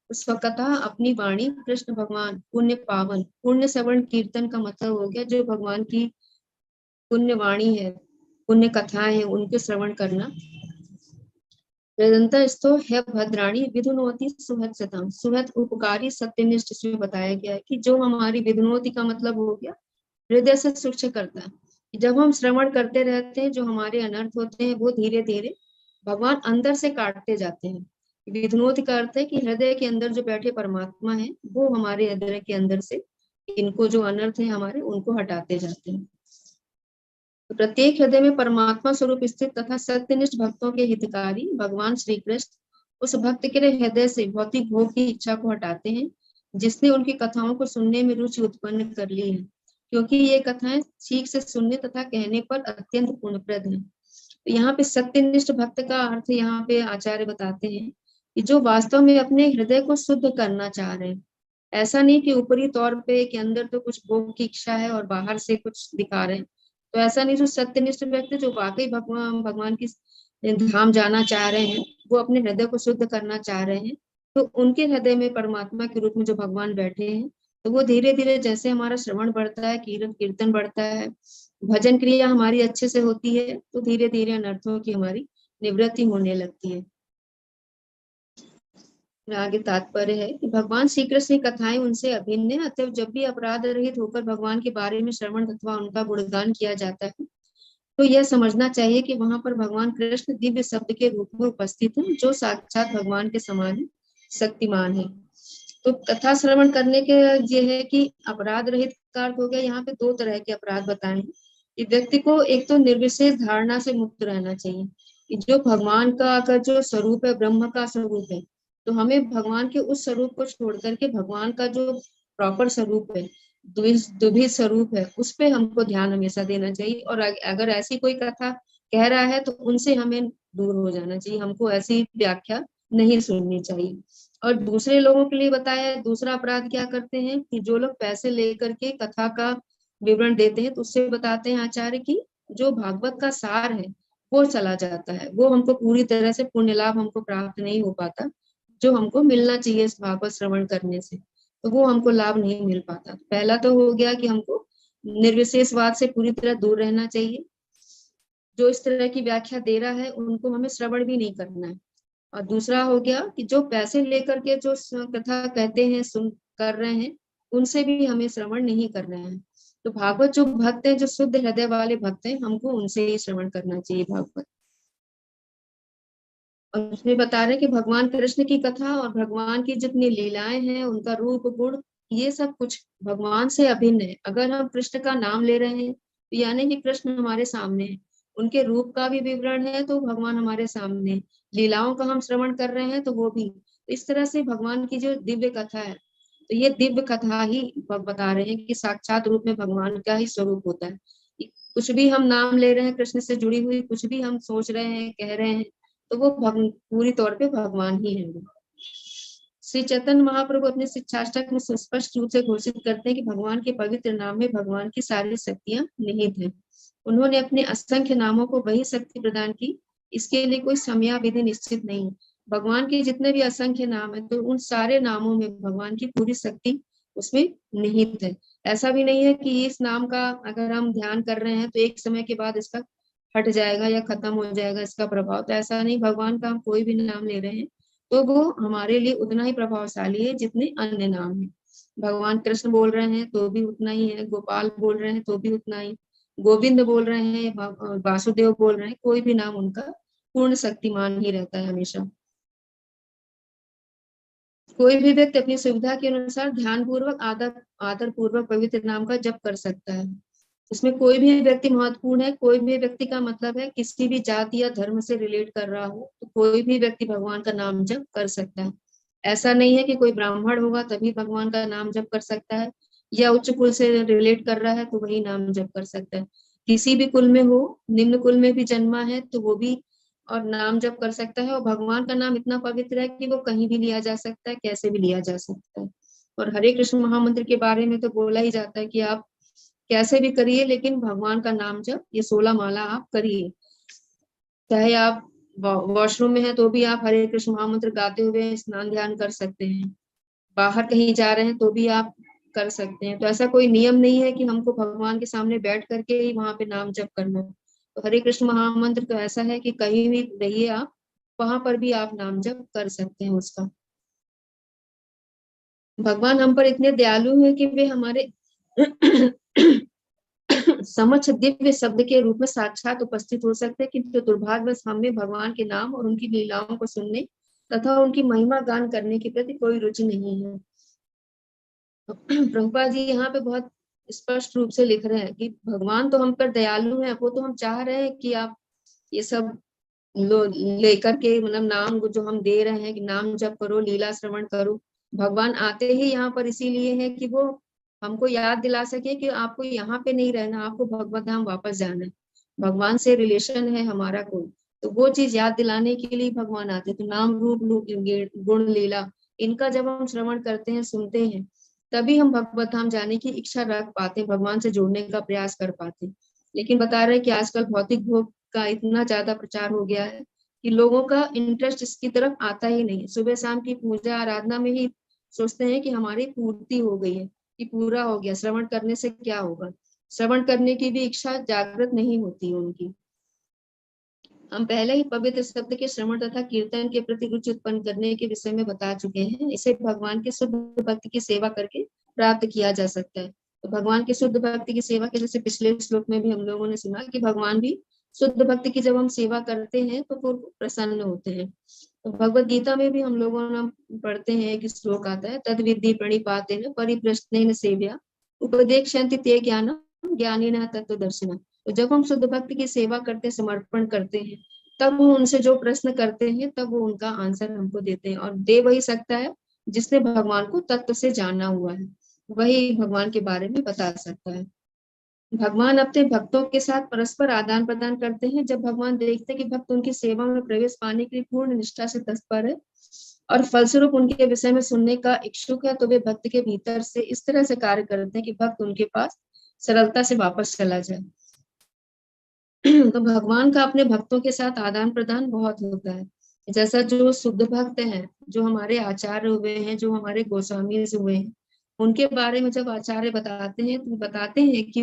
स्वकथा अपनी वाणी कृष्ण भगवान पुण्य पावन। पुण्य श्रवण कीर्तन का मतलब हो गया जो भगवान की पुण्य वाणी है, पुण्य कथाएं हैं, उनके श्रवण करना। वेदंतस्थो है भद्राणी विधुनोति सुहत सतम। सुहत उपकारी सत्यनिष्ठ इसमें बताया गया है कि जो हमारी विधुनोति का मतलब हो गया हृदय से सूक्ष्म करता है। जब हम श्रवण करते रहते हैं, जो हमारे अनर्थ होते हैं वो धीरे धीरे भगवान अंदर से काटते जाते हैं। विधुनोति का अर्थ है कि हृदय के अंदर जो बैठे परमात्मा है वो हमारे हृदय के अंदर से इनको जो अनर्थ है हमारे, उनको हटाते जाते हैं। तो प्रत्येक हृदय में परमात्मा स्वरूप स्थित तथा सत्यनिष्ठ भक्तों के हितकारी भगवान श्री कृष्ण उस भक्त के हृदय से भौतिक भोग की इच्छा को हटाते हैं, जिसने उनकी कथाओं को सुनने में रुचि उत्पन्न कर ली है, क्योंकि ये कथाएं ठीक से सुनने तथा कहने पर अत्यंत पुण्यप्रद है। तो यहाँ पे सत्यनिष्ठ भक्त का अर्थ यहाँ पे आचार्य बताते हैं कि जो वास्तव में अपने हृदय को शुद्ध करना चाह रहे हैं। ऐसा नहीं कि ऊपरी तौर पे कि अंदर तो कुछ भोग की इच्छा है और बाहर से कुछ दिखा रहे हैं, तो ऐसा नहीं। जो सत्यनिष्ठ व्यक्ति जो वाकई भगवान की धाम जाना चाह रहे हैं, वो अपने हृदय को शुद्ध करना चाह रहे हैं, तो उनके हृदय में परमात्मा के रूप में जो भगवान बैठे हैं, तो वो धीरे धीरे जैसे हमारा श्रवण बढ़ता है, कीर्तन बढ़ता है, भजन क्रिया हमारी अच्छे से होती है, तो धीरे धीरे अनर्थों की हमारी निवृत्ति होने लगती है। आगे तात्पर्य है कि भगवान श्री कृष्ण की कथाएं उनसे अभिन्न है, अतः जब भी अपराध रहित होकर भगवान के बारे में श्रवण अथवा उनका गुणगान किया जाता है, तो यह समझना चाहिए कि वहां पर भगवान कृष्ण दिव्य शब्द के रूप में उपस्थित है, जो साक्षात भगवान के समान शक्तिमान है। तो कथा श्रवण करने के ये है कि अपराध रहित का अर्थ हो गया, यहाँ पे दो तरह के अपराध बताए हैं कि व्यक्ति को एक तो निर्विशेष धारणा से मुक्त रहना चाहिए कि जो भगवान का अगर जो स्वरूप है, ब्रह्म का स्वरूप है, तो हमें भगवान के उस स्वरूप को छोड़ करके भगवान का जो प्रॉपर स्वरूप है, द्विविध स्वरूप है, उस पे हमको ध्यान हमेशा देना चाहिए। और अगर ऐसी कोई कथा कह रहा है तो उनसे हमें दूर हो जाना चाहिए, हमको ऐसी व्याख्या नहीं सुननी चाहिए। और दूसरे लोगों के लिए बताया दूसरा अपराध क्या करते हैं कि जो लोग पैसे लेकर के कथा का विवरण देते हैं, तो उससे बताते हैं आचार्य की जो भागवत का सार है वो चला जाता है, वो हमको पूरी तरह से पुण्य लाभ हमको प्राप्त नहीं हो पाता, जो हमको मिलना चाहिए इस भागवत श्रवण करने से, तो वो हमको लाभ नहीं मिल पाता। पहला तो हो गया कि हमको निर्विशेषवाद से पूरी तरह दूर रहना चाहिए, जो इस तरह की व्याख्या दे रहा है उनको हमें श्रवण भी नहीं करना है। और दूसरा हो गया कि जो पैसे लेकर के जो कथा कहते हैं, सुन कर रहे हैं, उनसे भी हमें श्रवण नहीं करना है। तो भागवत जो भक्त हैं, जो शुद्ध हृदय वाले भक्त हैं, हमको उनसे ही श्रवण करना चाहिए भागवत। और उसमें बता रहे कि भगवान कृष्ण की कथा और भगवान की जितनी लीलाएं हैं, उनका रूप गुण, ये सब कुछ भगवान से अभिन्न है। अगर हम कृष्ण का नाम ले रहे हैं तो यानी कि कृष्ण हमारे सामने है, उनके रूप का भी विवरण है तो भगवान हमारे सामने, लीलाओं का हम श्रवण कर रहे हैं तो वो भी। इस तरह से भगवान की जो दिव्य कथा है, तो ये दिव्य कथा ही बता रहे हैं कि साक्षात रूप में भगवान का ही स्वरूप होता है। कुछ भी हम नाम ले रहे हैं, कृष्ण से जुड़ी हुई कुछ भी हम सोच रहे हैं, कह रहे हैं, तो वो पूरी तौर पे भगवान ही है। श्री चैतन्य महाप्रभु अपने शिक्षाष्टक में सुस्पष्ट रूप से घोषित करते हैं कि भगवान के पवित्र नाम में भगवान की सारी शक्तियां निहित हैं। उन्होंने अपने असंख्य नामों को वही शक्ति प्रदान की, इसके लिए कोई समयाविधि निश्चित नहीं। भगवान के जितने भी असंख्य नाम है, तो उन सारे नामों में भगवान की पूरी शक्ति उसमें निहित है। ऐसा भी नहीं है कि इस नाम का अगर हम ध्यान कर रहे हैं तो एक समय के बाद इसका हट जाएगा या खत्म हो जाएगा इसका प्रभाव, तो ऐसा नहीं। भगवान का हम कोई भी नाम ले रहे हैं तो वो हमारे लिए उतना ही प्रभावशाली है जितने अन्य नाम है। भगवान कृष्ण बोल रहे हैं तो भी उतना ही है, गोपाल बोल रहे हैं तो भी उतना ही, गोविंद बोल रहे हैं, वासुदेव बोल रहे हैं, कोई भी नाम उनका पूर्ण शक्तिमान ही रहता है हमेशा। कोई भी व्यक्ति अपनी सुविधा के अनुसार ध्यान पूर्वक आदर पूर्वक पवित्र नाम का जप कर सकता है। इसमें कोई भी व्यक्ति महत्वपूर्ण है, कोई भी व्यक्ति का मतलब है किसी भी जाति या धर्म से रिलेट कर रहा हो, तो कोई भी व्यक्ति भगवान का नाम जप कर सकता है। ऐसा नहीं है कि कोई ब्राह्मण होगा तभी भगवान का नाम जप कर सकता है, या उच्च कुल से रिलेट कर रहा है तो वही नाम जप कर सकता है। किसी भी कुल में हो, निम्न कुल में भी जन्मा है तो वो भी और नाम जप कर सकता है। और भगवान का नाम इतना पवित्र है कि वो कहीं भी लिया जा सकता है, कैसे भी लिया जा सकता है। और हरे कृष्ण महामंत्र के बारे में तो बोला ही जाता है कि आप कैसे भी करिए, लेकिन भगवान का नाम जब ये 16 माला आप करिए। चाहे आप वॉशरूम में है तो भी आप हरे कृष्ण महामंत्र गाते हुए स्नान ध्यान कर सकते हैं, बाहर कहीं जा रहे हैं तो भी आप कर सकते हैं। तो ऐसा कोई नियम नहीं है कि हमको भगवान के सामने बैठ करके ही वहां पे नाम जप करना है। तो हरे कृष्ण महामंत्र तो ऐसा है कि कहीं भी रहिए आप, वहां पर भी आप नाम जप कर सकते हैं उसका। भगवान हम पर इतने दयालु हैं कि वे हमारे समक्ष दिव्य शब्द के रूप में साक्षात उपस्थित हो सकते हैं, किंतु दुर्भाग्यवश हमें भगवान के नाम और उनकी लीलाओं को सुनने तथा उनकी महिमा गान करने के प्रति कोई रुचि नहीं है। प्रभुपाद जी यहाँ पे बहुत स्पष्ट रूप से लिख रहे हैं कि भगवान तो हम पर दयालु हैं, वो तो हम चाह रहे हैं कि आप ये सब लेकर के, मतलब नाम जो हम दे रहे हैं कि नाम जप करो, लीला श्रवण करो। भगवान आते ही यहाँ पर इसीलिए है कि वो हमको याद दिला सके कि आपको यहाँ पे नहीं रहना, आपको भगवत धाम वापस जाना है, भगवान से रिलेशन है हमारा कोई, तो वो चीज याद दिलाने के लिए भगवान आते। तो नाम रूप गुण लीला इनका जब हम श्रवण करते हैं, सुनते हैं, तभी हम भगवत धाम जाने की इच्छा रख पाते हैं, भगवान से जुड़ने का प्रयास कर पाते हैं। लेकिन बता रहे कि आजकल भौतिक भोग का इतना ज्यादा प्रचार हो गया है कि लोगों का इंटरेस्ट इसकी तरफ आता ही नहीं है। सुबह शाम की पूजा आराधना में ही सोचते हैं कि हमारी पूर्ति हो गई है, कि पूरा हो गया, श्रवण करने से क्या होगा। श्रवण करने की भी इच्छा जागृत नहीं होती उनकी। हम पहले ही पवित्र शब्द के श्रवण तथा कीर्तन के प्रति रुचि उत्पन्न करने के विषय में बता चुके हैं। इसे भगवान के शुद्ध भक्ति की सेवा करके प्राप्त किया जा सकता है। तो भगवान की शुद्ध भक्ति की सेवा के, जैसे पिछले श्लोक में भी हम लोगों ने सुना कि भगवान भी शुद्ध भक्ति की जब हम सेवा करते हैं तो वो प्रसन्न होते हैं। तो भगवत गीता में भी हम लोगों ने पढ़ते हैं कि श्लोक आता है, तद विद्धि प्रणिपातेन परिप्रश्नेन सेव्या उपदेक्षन्ति ते ज्ञानम ज्ञानिनः तत्त्वदर्शिनः। तो जब हम शुद्ध भक्ति की सेवा करते, समर्पण करते हैं, तब वो उनसे जो प्रश्न करते हैं तब वो उनका आंसर हमको देते हैं। और दे वही सकता है जिसने भगवान को तत्व से जाना हुआ है, वही भगवान के बारे में बता सकता है। भगवान अपने भक्तों के साथ परस्पर आदान प्रदान करते हैं। जब भगवान देखते हैं कि भक्त उनकी सेवा में प्रवेश पाने के लिए पूर्ण निष्ठा से तत्पर है और फलस्वरूप उनके विषय में सुनने का इच्छुक है, तो वे भक्त के भीतर से इस तरह से कार्य करते हैं कि भक्त उनके पास सरलता से वापस चला जाए। तो भगवान का अपने भक्तों के साथ आदान प्रदान बहुत होता है। जैसा जो शुद्ध भक्त हैं, जो हमारे आचार्य हुए हैं, जो हमारे गोस्वामी हुए हैं, उनके बारे में जब आचार्य बताते हैं तो बताते हैं कि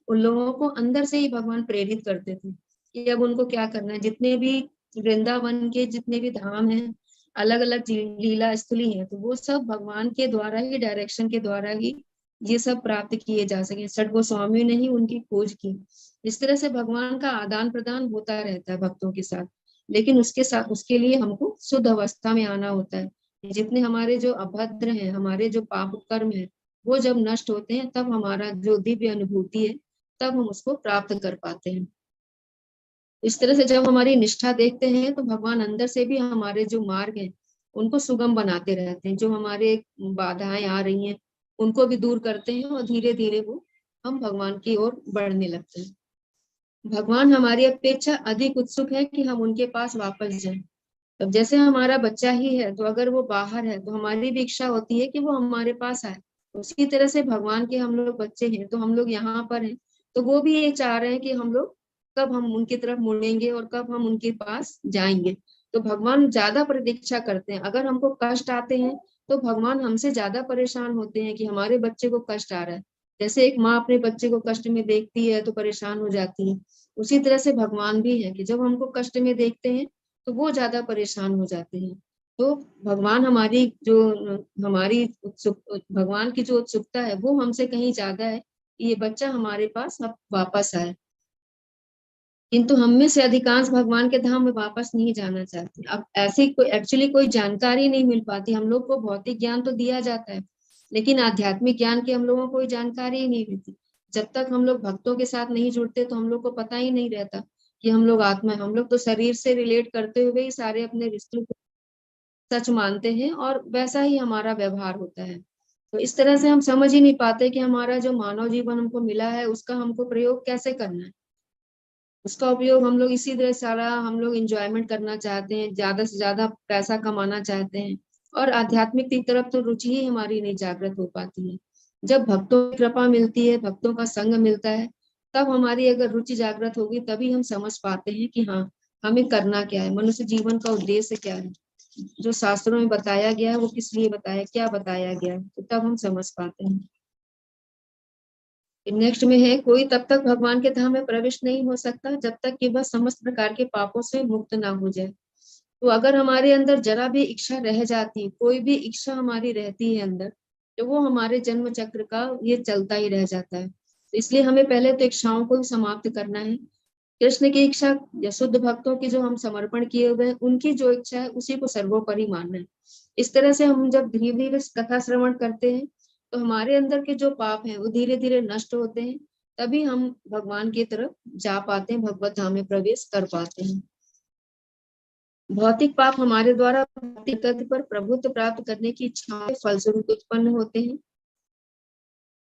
उन लोगों को अंदर से ही भगवान प्रेरित करते थे कि अब उनको क्या करना है। जितने भी वृंदावन के जितने भी धाम हैं, अलग अलग लीला स्थली है, तो वो सब भगवान के द्वारा ही, डायरेक्शन के द्वारा ही ये सब प्राप्त किए जा सके। छठ गोस्वामी ने ही उनकी खोज की। इस तरह से भगवान का आदान प्रदान होता रहता है भक्तों के साथ, लेकिन उसके लिए हमको शुद्ध अवस्था में आना होता है। जितने हमारे जो अभद्र हैं, हमारे जो पाप कर्म है, वो जब नष्ट होते हैं तब हमारा जो दिव्य अनुभूति है, तब हम उसको प्राप्त कर पाते हैं। इस तरह से जब हमारी निष्ठा देखते हैं तो भगवान अंदर से भी हमारे जो मार्ग हैं उनको सुगम बनाते रहते हैं। जो हमारे बाधाएं आ रही हैं उनको भी दूर करते हैं और धीरे धीरे वो हम भगवान की ओर बढ़ने लगते हैं। भगवान हमारी अपेक्षा अधिक उत्सुक है कि हम उनके पास वापस जाएं। अब जैसे हमारा बच्चा ही है, तो अगर वो बाहर है तो हमारी भी इच्छा होती है कि वो हमारे पास आए। उसी तरह से भगवान के हम लोग बच्चे हैं, तो हम लोग यहाँ पर हैं, तो वो भी ये चाह रहे हैं कि हम लोग कब हम उनकी तरफ मुड़ेंगे और कब हम उनके पास जाएंगे। तो भगवान ज्यादा प्रतीक्षा करते हैं। अगर हमको कष्ट आते हैं तो भगवान हमसे ज्यादा परेशान होते हैं कि हमारे बच्चे को कष्ट आ रहा है। जैसे एक माँ अपने बच्चे को कष्ट में देखती है तो परेशान हो जाती है, उसी तरह से भगवान भी है कि जब हमको कष्ट में देखते हैं तो वो ज्यादा परेशान हो जाते हैं। तो भगवान भगवान की जो उत्सुकता है वो हमसे कहीं ज्यादा है कि ये बच्चा हमारे पास अब वापस आए। किंतु हम में से अधिकांश भगवान के धाम में वापस नहीं जाना चाहते। अब ऐसी एक्चुअली कोई जानकारी नहीं मिल पाती। हम लोग को भौतिक ज्ञान तो दिया जाता है, लेकिन आध्यात्मिक ज्ञान की हम लोगों को कोई जानकारी ही नहीं मिलती। जब तक हम लोग भक्तों के साथ नहीं जुड़ते तो हम लोग को पता ही नहीं रहता कि हम लोग आत्मा है। हम लोग तो शरीर से रिलेट करते हुए ही सारे अपने रिश्तों को सच मानते हैं और वैसा ही हमारा व्यवहार होता है। तो इस तरह से हम समझ ही नहीं पाते कि हमारा जो मानव जीवन हमको मिला है उसका हमको प्रयोग कैसे करना है। उसका उपयोग हम लोग इसी तरह सारा हम लोग एंजॉयमेंट करना चाहते हैं, ज्यादा से ज्यादा पैसा कमाना चाहते हैं, और आध्यात्मिक की तरफ तो रुचि ही हमारी नहीं जागृत हो पाती है। जब भक्तों की कृपा मिलती है, भक्तों का संग मिलता है, तब हमारी अगर रुचि जागृत होगी, तभी हम समझ पाते हैं कि हाँ, हमें करना क्या है, मनुष्य जीवन का उद्देश्य क्या है, जो शास्त्रों में बताया गया है वो किस लिए बताया, क्या बताया गया है, तो तब हम समझ पाते हैं। नेक्स्ट में है, कोई तब तक भगवान के धाम में प्रवेश नहीं हो सकता जब तक कि वह समस्त प्रकार के पापों से मुक्त ना हो जाए। तो अगर हमारे अंदर जरा भी इच्छा रह जाती, कोई भी इच्छा हमारी रहती है अंदर, तो वो हमारे जन्म चक्र का ये चलता ही रह जाता है। तो इसलिए हमें पहले तो इच्छाओं को समाप्त करना है। कृष्ण की इच्छा या शुद्ध भक्तों की जो हम समर्पण किए हुए हैं, उनकी जो इच्छा है उसी को सर्वोपरि मानना है। इस तरह से हम जब धीरे धीरे कथा श्रवण करते हैं, तो हमारे अंदर के जो पाप हैं वो धीरे धीरे नष्ट होते हैं, तभी हम भगवान की तरफ जा पाते हैं, भगवत धाम में प्रवेश कर पाते हैं। भौतिक पाप हमारे द्वारा भौतिक गति पर प्रभुत्व प्राप्त करने की इच्छा के फलस्वरूप उत्पन्न होते हैं।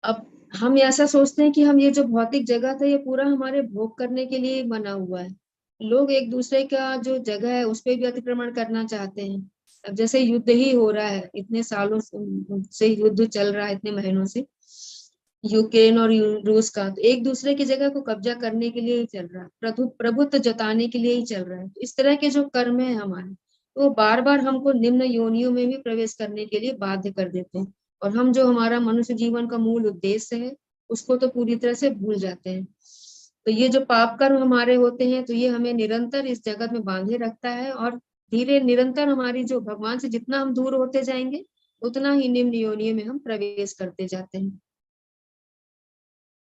अब हम ऐसा सोचते हैं कि हम ये जो भौतिक जगत है ये पूरा हमारे भोग करने के लिए बना हुआ है। लोग एक दूसरे का जो जगह है उस पर भी अतिक्रमण करना चाहते हैं। अब जैसे युद्ध ही हो रहा है, इतने सालों से युद्ध चल रहा है, इतने महीनों से यूक्रेन और रूस का, तो एक दूसरे की जगह को कब्जा करने के लिए ही चल रहा है, प्रभुत्व जताने के लिए ही चल रहा है। तो इस तरह के जो कर्म है हमारे, वो बार बार हमको निम्न योनियों में भी प्रवेश करने के लिए बाध्य कर देते हैं, और हम जो हमारा मनुष्य जीवन का मूल उद्देश्य है उसको तो पूरी तरह से भूल जाते हैं। तो ये जो पाप कर्म हमारे होते हैं, तो ये हमें निरंतर इस जगत में बांधे रखता है, और धीरे निरंतर हमारी जो भगवान से जितना हम दूर होते जाएंगे, उतना ही निम्न योनियों में हम प्रवेश करते जाते हैं।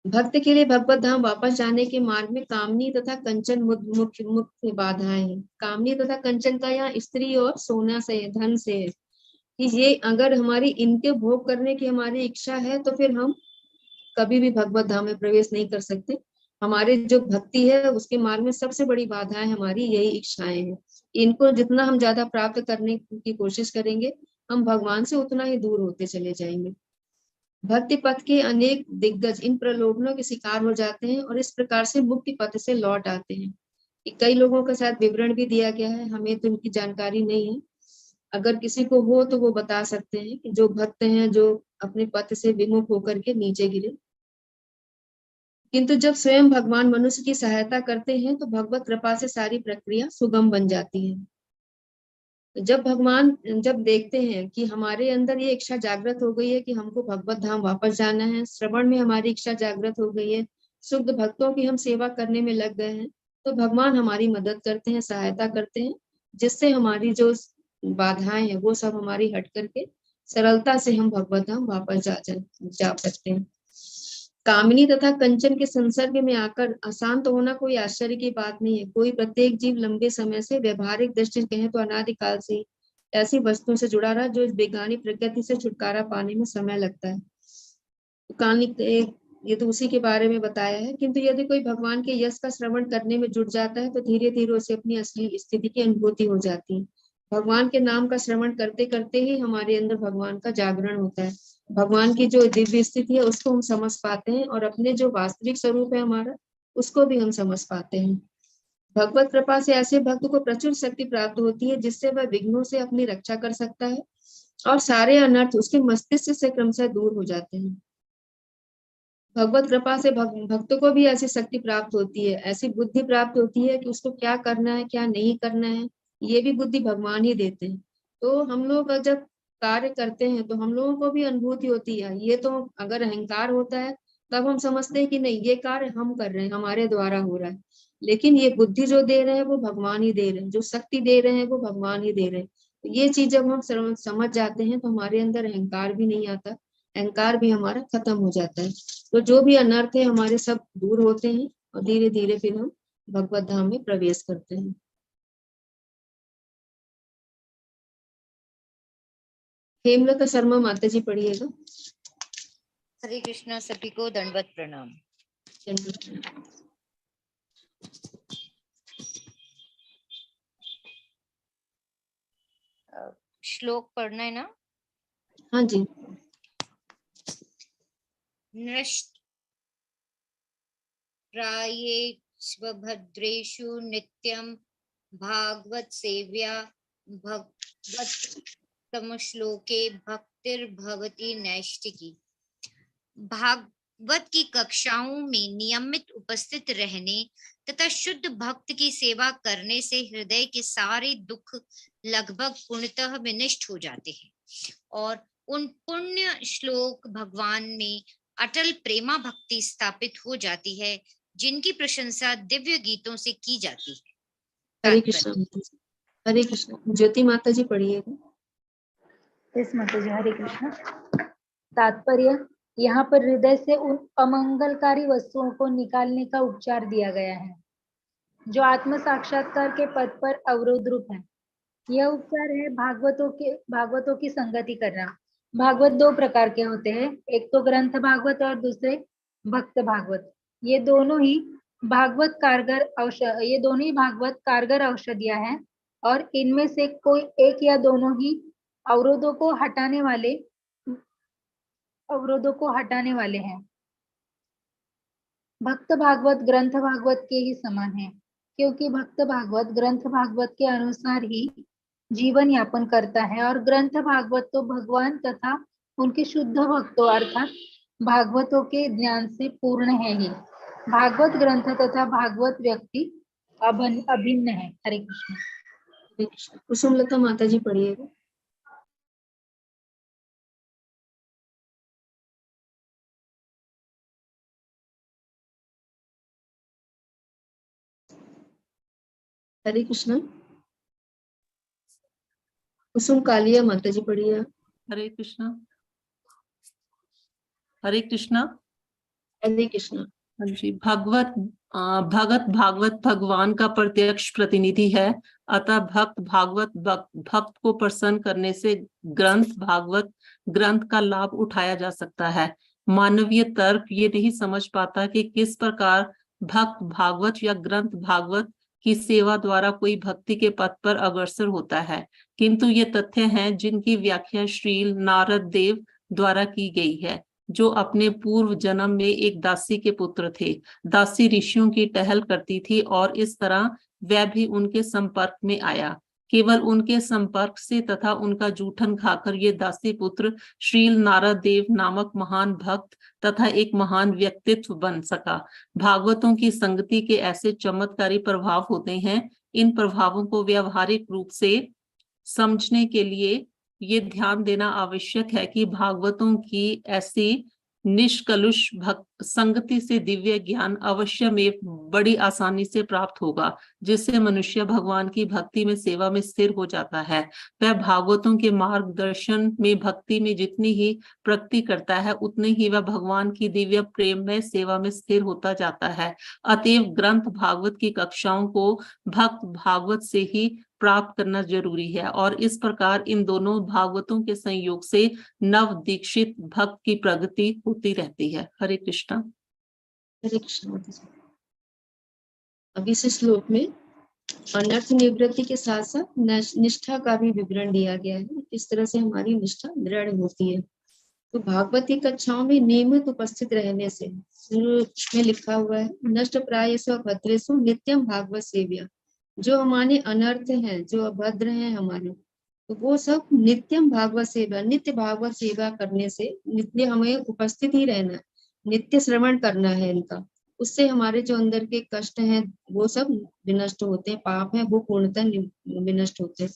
भक्त के लिए भगवत धाम वापस जाने के मार्ग में कामनी तथा कंचन मुख्य मुख्य बाधाएं हैं। कामनी तथा कंचन का यहाँ स्त्री और सोना से, धन से है कि ये अगर हमारी इनके भोग करने की हमारी इच्छा है, तो फिर हम कभी भी भगवत धाम में प्रवेश नहीं कर सकते। हमारे जो भक्ति है उसके मार्ग में सबसे बड़ी बाधाएं हमारी यही इच्छाएं हैं। इनको जितना हम ज्यादा प्राप्त करने की कोशिश करेंगे, हम भगवान से उतना ही दूर होते चले जाएंगे। भक्ति पथ के अनेक दिग्गज इन प्रलोभनों के शिकार हो जाते हैं और इस प्रकार से मुक्ति पथ से लौट आते हैं। कई लोगों के साथ विवरण भी दिया गया है, हमें तो उनकी जानकारी नहीं है। अगर किसी को हो तो वो बता सकते हैं कि जो भक्त हैं जो अपने पथ से विमुख होकर के नीचे गिरे, किंतु जब स्वयं भगवान मनुष्य की सहायता करते हैं तो भगवत कृपा से सारी प्रक्रिया सुगम बन जाती है। जब भगवान जब देखते हैं कि हमारे अंदर ये इच्छा जागृत हो गई है कि हमको भगवत धाम वापस जाना है, श्रवण में हमारी इच्छा जागृत हो गई है, शुद्ध भक्तों की हम सेवा करने में लग गए हैं, तो भगवान हमारी मदद करते हैं, सहायता करते हैं, जिससे हमारी जो बाधाएं हैं वो सब हमारी हट करके सरलता से हम भगवत धाम वापस जा सकते हैं। कामिनी तथा कंचन के संसर्ग में आकर अशांत होना कोई आश्चर्य की बात नहीं है। कोई प्रत्येक जीव लंबे समय से व्यवहारिक दृष्टि से कहें तो अनादिकाल से ऐसी वस्तुओं से जुड़ा रहा जो इस बेगानी प्रकृति से छुटकारा पाने में समय लगता है। ये तो उसी के बारे में बताया है। किंतु यदि कोई भगवान के यश का श्रवण करने में जुट जाता है तो धीरे धीरे उसे अपनी असली स्थिति की अनुभूति हो जाती है। भगवान के नाम का श्रवण करते करते ही हमारे अंदर भगवान का जागरण होता है। भगवान की जो दिव्य स्थिति है उसको हम समझ पाते हैं, और अपने जो वास्तविक स्वरूप है हमारा उसको भी हम समझ पाते हैं। भगवत कृपा से ऐसे भक्त को प्रचुर शक्ति प्राप्त होती है जिससे वह विघ्नों से अपनी रक्षा कर सकता है और सारे अनर्थ उसके मस्तिष्क से क्रमशः दूर हो जाते हैं। भगवत कृपा से भक्त को भी ऐसी शक्ति प्राप्त होती है, ऐसी बुद्धि प्राप्त होती है कि उसको क्या करना है क्या नहीं करना है, ये भी बुद्धि भगवान ही देते हैं। तो हम लोग जब कार्य करते हैं तो हम लोगों को भी अनुभूति होती है। ये तो अगर अहंकार होता है तब हम समझते हैं कि नहीं, ये कार्य हम कर रहे हैं, हमारे द्वारा हो रहा है, लेकिन ये बुद्धि जो दे रहे हैं वो भगवान ही दे रहे हैं, जो शक्ति दे रहे हैं वो भगवान ही दे रहे हैं। तो ये चीज जब हम समझ जाते हैं तो हमारे अंदर अहंकार भी नहीं आता, अहंकार भी हमारा खत्म हो जाता है। तो जो भी अनर्थ है हमारे सब दूर होते हैं और धीरे धीरे फिर हम भगवत धाम में प्रवेश करते हैं। हेमलता शर्मा माता जी पढ़िएगा। हरे कृष्णा, सभी को दंडवत प्रणाम। श्लोक पढ़ना है ना? हाँ जी। प्रायेष्वभद्रेषु नित्यं भागवत सेव्या भगवत तम श्लोके भक्तिर्भवति नैष्टिकी। भागवत की कक्षाओं में नियमित उपस्थित रहने तथा शुद्ध भक्त की सेवा करने से हृदय के सारे दुख लगभग पूर्णतः विनष्ट हो जाते हैं और उन पुण्य श्लोक भगवान में अटल प्रेमा भक्ति स्थापित हो जाती है, जिनकी प्रशंसा दिव्य गीतों से की जाती है। हरे कृष्ण माता जी। हरे कृष्ण। ज्योति माता जी पढ़िएगा। यस माता जी, हरे कृष्ण। तात्पर्य, यहाँ पर हृदय से उन अमंगलकारी वस्तुओं को निकालने का उपचार दिया गया है जो आत्म साक्षात्कार के पद पर अवरोध रूप है। यह उपचार है भागवतों की संगति करना। भागवत दो प्रकार के होते हैं, एक तो ग्रंथ भागवत और दूसरे भक्त भागवत। ये दोनों ही भागवत कारगर औषधियां हैं और इनमें से कोई एक या दोनों ही अवरोधों को हटाने वाले हैं। भक्त भागवत ग्रंथ भागवत के ही समान है, क्योंकि भक्त भागवत ग्रंथ भागवत के अनुसार ही जीवन यापन करता है और ग्रंथ भागवत तो भगवान तथा उनके शुद्ध भक्तों अर्थात भागवतों के ज्ञान से पूर्ण है ही। भागवत ग्रंथ तथा भागवत व्यक्ति अभिन्न है। हरे कृष्ण। हरे कृष्ण। कुसुमलता माता जी पढ़िएगा। हरे कृष्ण। कुसुम कालिया माता जी पढ़िए। हरे कृष्णा। हरे कृष्णा। हरे कृष्ण। हाँ जी। भगत भागवत भगवान का प्रत्यक्ष प्रतिनिधि है, अतः भक्त को प्रसन्न करने से ग्रंथ भागवत ग्रंथ का लाभ उठाया जा सकता है। मानवीय तर्क ये नहीं समझ पाता कि किस प्रकार भक्त भागवत या ग्रंथ भागवत की सेवा द्वारा कोई भक्ति के पथ पर अग्रसर होता है, किंतु ये तथ्य हैं जिनकी व्याख्या श्रील नारद देव द्वारा की गई है, जो अपने पूर्व जन्म में एक दासी के पुत्र थे। दासी ऋषियों की टहल करती थी और इस तरह वह भी उनके संपर्क में आया। केवल उनके संपर्क से तथा उनका जूठन खाकर ये दासी पुत्र श्रील नारद देव नामक महान भक्त तथा एक महान व्यक्तित्व बन सका। भागवतों की संगति के ऐसे चमत्कारी प्रभाव होते हैं। इन प्रभावों को व्यावहारिक रूप से समझने के लिए ये ध्यान देना आवश्यक है कि भागवतों की ऐसी निष्कलुष भक्त संगति से दिव्य ज्ञान अवश्य में बड़ी आसानी से प्राप्त होगा, जिससे मनुष्य भगवान की भक्ति में सेवा में स्थिर हो जाता है। वह भागवतों के मार्गदर्शन में भक्ति में जितनी ही प्रगति करता है, उतनी ही वह भगवान की दिव्य प्रेम में सेवा में स्थिर होता जाता है। अतएव ग्रंथ भागवत की कक्षाओं को भक्त भागवत से ही प्राप्त करना जरूरी है और इस प्रकार इन दोनों भागवतों के संयोग से नव दीक्षित भक्त की प्रगति होती रहती है। हरे कृष्णा। हरे कृष्ण। अब इस श्लोक में अनर्थ निवृत्ति के साथ साथ निष्ठा का भी विवरण दिया गया है, किस तरह से हमारी निष्ठा दृढ़ होती है। तो भागवती कक्षाओं में नियमित उपस्थित रहने से में लिखा हुआ है, नष्ट प्रायसु अभद्रेषु नित्यम भागवत सेव्या। जो हमारे अनर्थ हैं, जो अभद्र हैं हमारे, तो वो सब नित्यम भागवत सेवा, नित्य भागवत सेवा करने से नित्य हमें उपस्थित ही रहना है, नित्य श्रवण करना है इनका। उससे हमारे जो अंदर के कष्ट हैं वो सब विनष्ट होते हैं, पाप है वो पूर्णतः विनष्ट होते हैं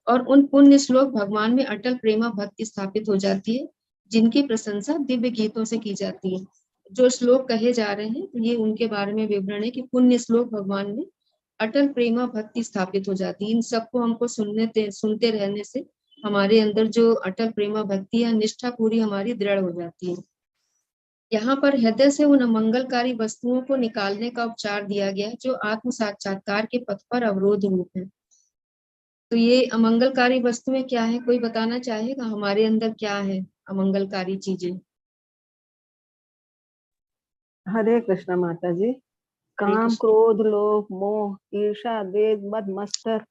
और उन पुण्य श्लोक भगवान में अटल प्रेमा भक्ति स्थापित हो जाती है, जिनकी प्रशंसा दिव्य गीतों से की जाती है। जो श्लोक कहे जा रहे हैं तो ये उनके बारे में विवरण है कि पुण्य श्लोक भगवान में अटल प्रेमा भक्ति स्थापित हो जाती है। इन सबको हमको सुनते रहने से हमारे अंदर जो अटल प्रेमा भक्ति है, निष्ठा पूरी हमारी दृढ़ हो जाती है। यहाँ पर हृदय से उन अमंगलकारी वस्तुओं को निकालने का उपचार दिया गया जो आत्म साक्षात्कार के पथ पर अवरोध रूप है। तो ये अमंगलकारी वस्तुएं क्या है, कोई बताना चाहेगा हमारे अंदर क्या है अमंगलकारी चीजें? हरे कृष्ण माता जी। काम, क्रोध, लोभ, मोह, ईर्षा, द्वेष, मद, मत्सर।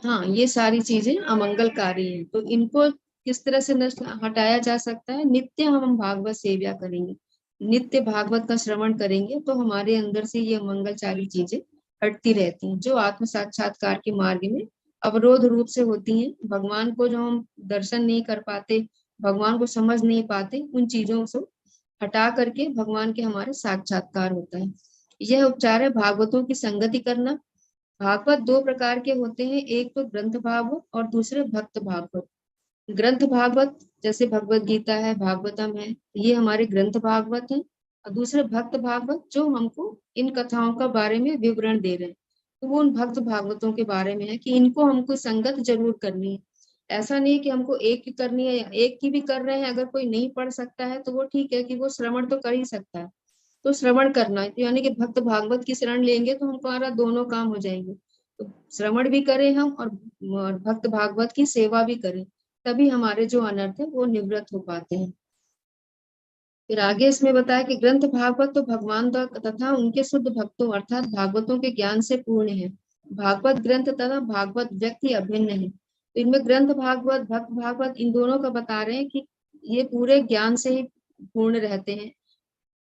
हाँ, ये सारी चीजें अमंगलकारी हैं। तो इनको किस तरह से नष्ट हटाया जा सकता है? नित्य हम भागवत सेवा करेंगे, नित्य भागवत का श्रवण करेंगे तो हमारे अंदर से ये अमंगलकारी चीजें हटती रहती हैं, जो आत्म साक्षात्कार के मार्ग में अवरोध रूप से होती हैं। भगवान को जो हम दर्शन नहीं कर पाते, भगवान को समझ नहीं पाते, उन चीजों से हटा करके भगवान के हमारे साक्षात्कार होता है। यह उपचार है भागवतों की संगति करना। भागवत दो प्रकार के होते हैं, एक तो ग्रंथ भागवत और दूसरे भक्त भागवत। ग्रंथ भागवत जैसे भगवत गीता है, भागवतम है, ये हमारे ग्रंथ भागवत हैं। और दूसरे भक्त भागवत जो हमको इन कथाओं का बारे में विवरण दे रहे हैं, तो वो उन भक्त भागवतों के बारे में है कि इनको हमको संगत जरूर करनी है। ऐसा नहीं कि हमको एक की करनी है, एक की भी कर रहे हैं, अगर कोई नहीं पढ़ सकता है तो वो ठीक है कि वो श्रवण तो कर ही सकता है, तो श्रवण करना है, तो यानी कि भक्त भागवत की शरण लेंगे तो हमारा दोनों काम हो जाएंगे। तो श्रवण भी करें हम और भक्त भागवत की सेवा भी करें, तभी हमारे जो अनर्थ है वो निवृत्त हो पाते हैं। फिर आगे इसमें बताया कि ग्रंथ भागवत तो भगवान तथा उनके शुद्ध भक्तों अर्थात भागवतों के ज्ञान से पूर्ण है। भागवत ग्रंथ तथा भागवत व्यक्ति अभिन्न है। तो इनमें ग्रंथ भागवत, भक्त भागवत, इन दोनों का बता रहे हैं कि ये पूरे ज्ञान से ही पूर्ण रहते हैं।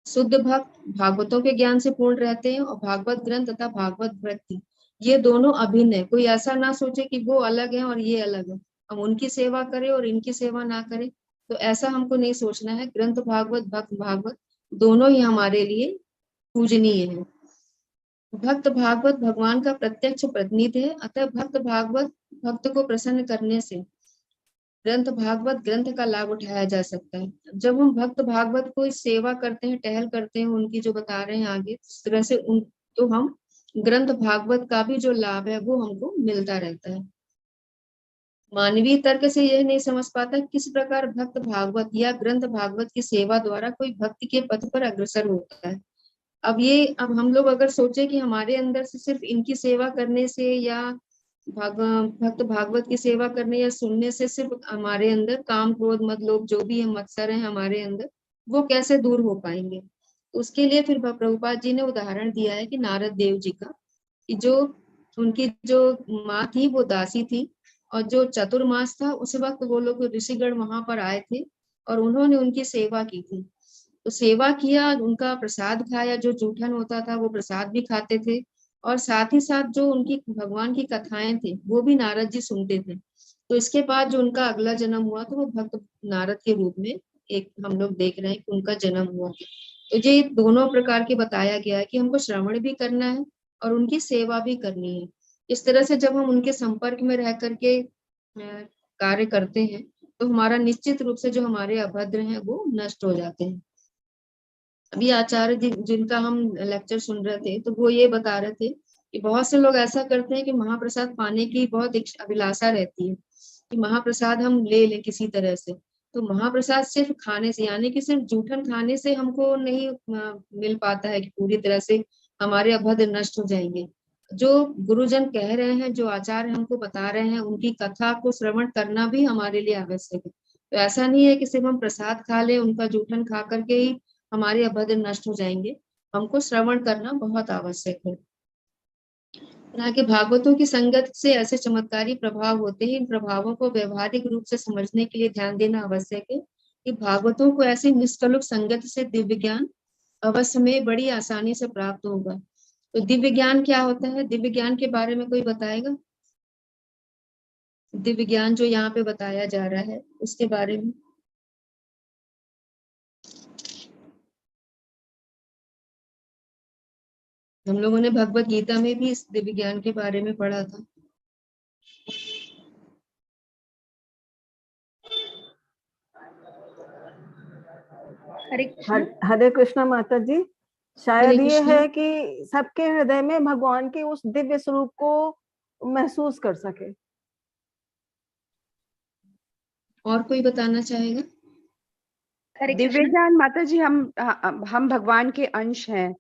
शुद्ध भक्त भागवतों के ज्ञान से पूर्ण रहते हैं और भागवत ग्रंथ तथा भागवत व्यक्ति ये दोनों अभिन्न है। कोई ऐसा ना सोचे कि वो अलग है और ये अलग है, हम उनकी सेवा करें और इनकी सेवा ना करें, तो ऐसा हमको नहीं सोचना है। ग्रंथ भागवत, भक्त भागवत दोनों ही हमारे लिए पूजनीय है। भक्त भागवत भगवान का प्रत्यक्ष प्रतिनिधि है, अतः भक्त भागवत भक्त को प्रसन्न करने से ग्रंथ भागवत ग्रंथ का लाभ उठाया जा सकता है। जब हम भक्त भागवत को सेवा करते हैं, टहल करते हैं उनकी, जो बता रहे हैं आगे, इस तरह से तो हम ग्रंथ भागवत का भी जो लाभ है वो हमको मिलता रहता है। मानवीय तर्क से यह नहीं समझ पाता किस प्रकार भक्त भागवत या ग्रंथ भागवत की सेवा द्वारा कोई भक्ति के पथ पर अग्रसर होता है। अब हम लोग अगर सोचे कि हमारे अंदर से सिर्फ इनकी सेवा करने से या भक्त भागवत की सेवा करने या सुनने से सिर्फ हमारे अंदर काम क्रोध मद लोभ जो भी हम मत्सर हैं हमारे अंदर, वो कैसे दूर हो पाएंगे। उसके लिए फिर प्रभुपाद जी ने उदाहरण दिया है कि नारद देव जी का, कि जो उनकी जो माँ थी वो दासी थी, और जो चतुर्मास था उस वक्त वो लोग ऋषिगण वहां पर आए थे और उन्होंने उनकी सेवा की थी। तो सेवा किया, उनका प्रसाद खाया, जो जूठन होता था वो प्रसाद भी खाते थे, और साथ ही साथ जो उनकी भगवान की कथाएं थी वो भी नारद जी सुनते थे। तो इसके बाद जो उनका अगला जन्म हुआ तो वो भक्त नारद के रूप में एक हम लोग देख रहे हैं कि उनका जन्म हुआ। तो ये दोनों प्रकार के बताया गया है कि हमको श्रवण भी करना है और उनकी सेवा भी करनी है। इस तरह से जब हम उनके संपर्क में रह करके कार्य करते हैं तो हमारा निश्चित रूप से जो हमारे अभद्र हैं वो नष्ट हो जाते हैं। अभी आचार्य जिनका हम लेक्चर सुन रहे थे तो वो ये बता रहे थे कि बहुत से लोग ऐसा करते हैं कि महाप्रसाद पाने की बहुत अभिलाषा रहती है कि महाप्रसाद हम ले लें किसी तरह से। तो महाप्रसाद सिर्फ खाने से, यानी कि सिर्फ जूठन खाने से हमको नहीं मिल पाता है कि पूरी तरह से हमारे अभद्र नष्ट हो जाएंगे। जो गुरुजन कह रहे हैं, जो आचार्य हमको बता रहे हैं, उनकी कथा को श्रवण करना भी हमारे लिए आवश्यक है। तो ऐसा नहीं है कि सिर्फ हम प्रसाद खा ले, उनका जूठन खा करके ही हमारे अभद्र नष्ट हो जाएंगे। हमको श्रवण करना बहुत आवश्यक है। के भागवतों की संगत से ऐसे चमत्कारी प्रभाव होते हैं। इन प्रभावों को व्यवहारिक रूप से समझने के लिए ध्यान देना आवश्यक है कि भागवतों को ऐसी निष्कलुष संगत से दिव्य ज्ञान अवश्य में बड़ी आसानी से प्राप्त होगा। तो दिव्य ज्ञान क्या होता है? दिव्य ज्ञान के बारे में कोई बताएगा? दिव्य ज्ञान जो यहाँ पे बताया जा रहा है उसके बारे में। हम लोगों ने भगवत गीता में भी इस दिव्य ज्ञान के बारे में पढ़ा था। हरे कृष्णा माता जी। शायद ये है कि सबके हृदय में भगवान के उस दिव्य स्वरूप को महसूस कर सके। और कोई बताना चाहेगा? दिव्य ज्ञान माता जी, हम भगवान के अंश हैं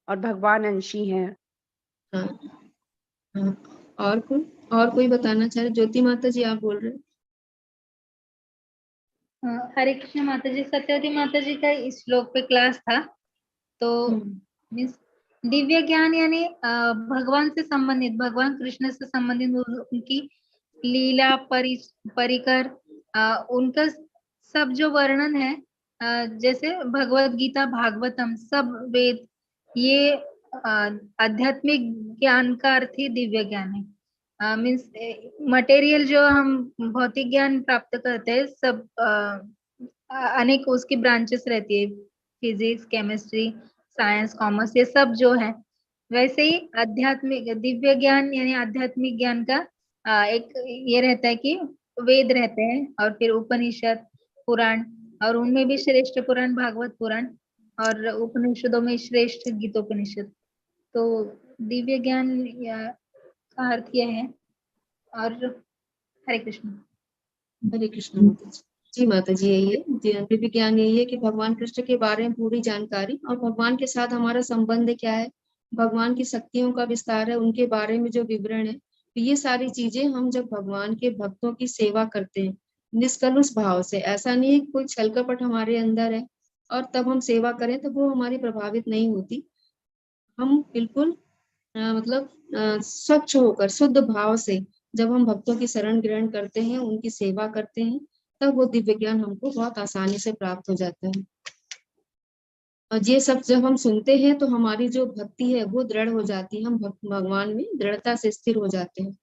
और भगवान अंशी हैं। हाँ, हाँ। और कोई बताना चाह रहे? ज्योति माता जी आप बोल रहे? हरे कृष्ण माता जी। सत्यवती माता जी का इस श्लोक पे क्लास था, तो मीन्स दिव्य ज्ञान यानी भगवान से संबंधित, भगवान कृष्ण से संबंधित उनकी लीला परिकर, उनका सब जो वर्णन है, जैसे भगवत गीता, भागवतम, सब वेद, ये आध्यात्मिक ज्ञान का अर्थ ही दिव्य ज्ञान है। मीन्स मटेरियल जो हम भौतिक ज्ञान प्राप्त करते हैं सब अनेक उसकी ब्रांचेस रहती है, फिजिक्स, केमिस्ट्री, साइंस, कॉमर्स, ये सब जो है। वैसे ही आध्यात्मिक दिव्य ज्ञान यानी आध्यात्मिक ज्ञान का एक ये रहता है कि वेद रहते हैं और फिर उपनिषद, पुराण, और उनमें भी श्रेष्ठ पुराण भागवत पुराण, और उपनिषदों में श्रेष्ठ गीतोपनिषद। तो दिव्य ज्ञान का अर्थ यह है। और हरे कृष्ण। हरे कृष्ण माता जी। जी माता जी, यही है दिव्य ज्ञान, यही है कि भगवान कृष्ण के बारे में पूरी जानकारी और भगवान के साथ हमारा संबंध क्या है, भगवान की शक्तियों का विस्तार है, उनके बारे में जो विवरण है। तो ये सारी चीजें हम जब भगवान के भक्तों की सेवा करते हैं निष्कलुष भाव से, ऐसा नहीं है कि कोई छल कपट हमारे अंदर है और तब हम सेवा करें तो वो हमारी प्रभावित नहीं होती। हम बिल्कुल मतलब स्वच्छ होकर शुद्ध भाव से जब हम भक्तों की शरण ग्रहण करते हैं, उनकी सेवा करते हैं, तब वो दिव्य ज्ञान हमको बहुत आसानी से प्राप्त हो जाता है। और ये सब जब हम सुनते हैं तो हमारी जो भक्ति है वो दृढ़ हो जाती है, हम भगवान में दृढ़ता से स्थिर हो जाते हैं।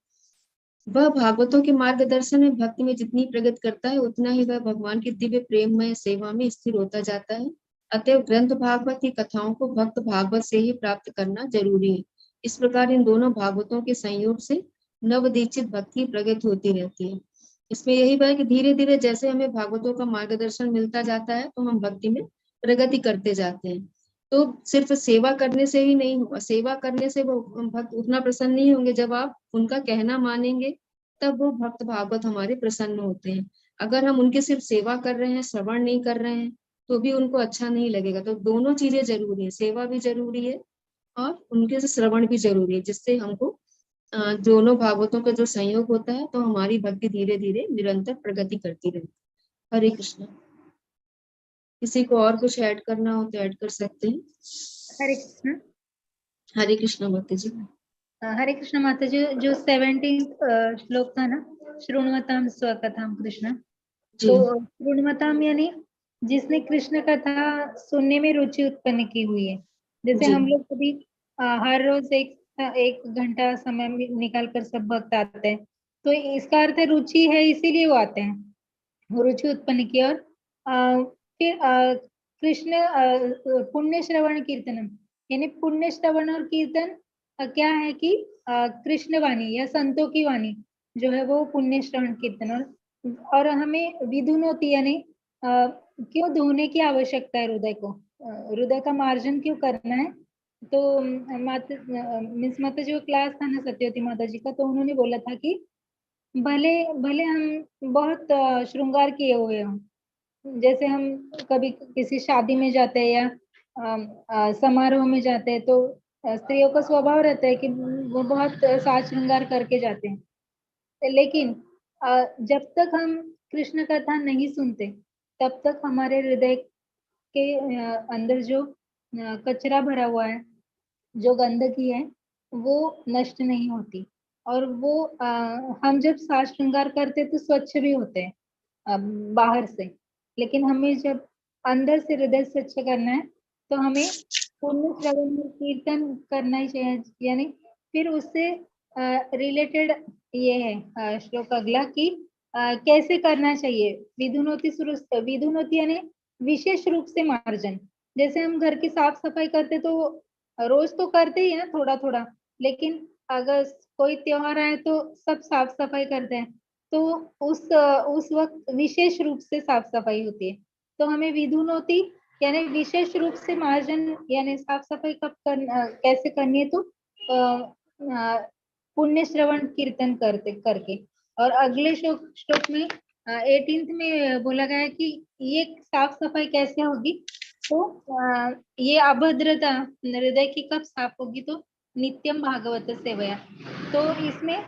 वह भागवतों के मार्गदर्शन में भक्ति में जितनी प्रगति करता है उतना ही वह भगवान की दिव्य प्रेममय सेवा में स्थिर होता जाता है। अतएव ग्रंथ भागवत की कथाओं को भक्त भागवत से ही प्राप्त करना जरूरी है। इस प्रकार इन दोनों भागवतों के संयोग से नवदीक्षित भक्ति प्रगति होती रहती है। इसमें यही बात है कि धीरे धीरे जैसे हमें भागवतों का मार्गदर्शन मिलता जाता है तो हम भक्ति में प्रगति करते जाते हैं। तो सिर्फ सेवा करने से ही नहीं होगा, सेवा करने से वो भक्त उतना प्रसन्न नहीं होंगे। जब आप उनका कहना मानेंगे तब वो भक्त भागवत हमारे प्रसन्न होते हैं। अगर हम उनकी सिर्फ सेवा कर रहे हैं, श्रवण नहीं कर रहे हैं, तो भी उनको अच्छा नहीं लगेगा। तो दोनों चीजें जरूरी है, सेवा भी जरूरी है और उनके से श्रवण भी जरूरी है, जिससे हमको दोनों भागवतों का जो संयोग होता है तो हमारी भक्ति धीरे धीरे निरंतर प्रगति करती रहती है। हरे कृष्ण। किसी को और कुछ ऐड करना हो तो ऐड कर सकते हैं। हरे कृष्ण। हरे कृष्ण माता जी। हरे कृष्ण माता जी। जो 17th श्लोक था ना, श्रृणवताम स्वकथाम कृष्ण, तो श्रृणवताम यानी जिसने कृष्ण कथा सुनने में रुचि उत्पन्न की हुई है। जैसे हम लोग कभी हर रोज एक घंटा समय निकाल कर सब भक्त आते हैं, तो इसका अर्थ है रुचि है, इसीलिए वो आते हैं, रुचि उत्पन्न की। और फिर कृष्ण पुण्य श्रवण कीर्तनम, यानी पुण्य श्रवण और कीर्तन क्या है कि कृष्ण वाणी या संतों की वाणी जो है वो पुण्य श्रवण कीर्तन। और हमें विधुनोति यानी क्यों धोने की आवश्यकता है हृदय को, हृदय का मार्जन क्यों करना है। तो माता जो क्लास था ना सत्यवती माता जी का, तो उन्होंने बोला था कि भले भले हम बहुत श्रृंगार किए हुए हों, जैसे हम कभी किसी शादी में जाते हैं या समारोह में जाते हैं, तो स्त्रियों का स्वभाव रहता है कि वो बहुत साज श्रृंगार करके जाते हैं। लेकिन जब तक हम कृष्ण कथा नहीं सुनते तब तक हमारे हृदय के अंदर जो कचरा भरा हुआ है, जो गंदगी है, वो नष्ट नहीं होती। और वो हम जब साज श्रृंगार करते तो स्वच्छ भी होते हैं बाहर से, लेकिन हमें जब अंदर से हृदय स्वच्छ करना है तो हमें पुण्य श्रवण कीर्तन करना ही चाहिए। यानी फिर उससे रिलेटेड ये है श्लोक अगला कि कैसे करना चाहिए। विधुनोति यानी विशेष रूप से मार्जन। जैसे हम घर की साफ सफाई करते तो रोज तो करते ही है ना थोड़ा थोड़ा, लेकिन अगर कोई त्योहार आए तो सब साफ सफाई करते हैं, तो उस वक्त विशेष रूप से साफ सफाई होती है। तो हमें विधुनोति यानी विशेष रूप से मार्जन यानी साफ सफाई कैसे करनी है, तो पुण्य श्रवण कीर्तन करके। और अगले श्लोक में 18th में बोला गया है कि ये साफ सफाई कैसे होगी, तो ये अभद्रता हृदय की कब साफ होगी, तो नित्यम भागवत सेवया। तो इसमें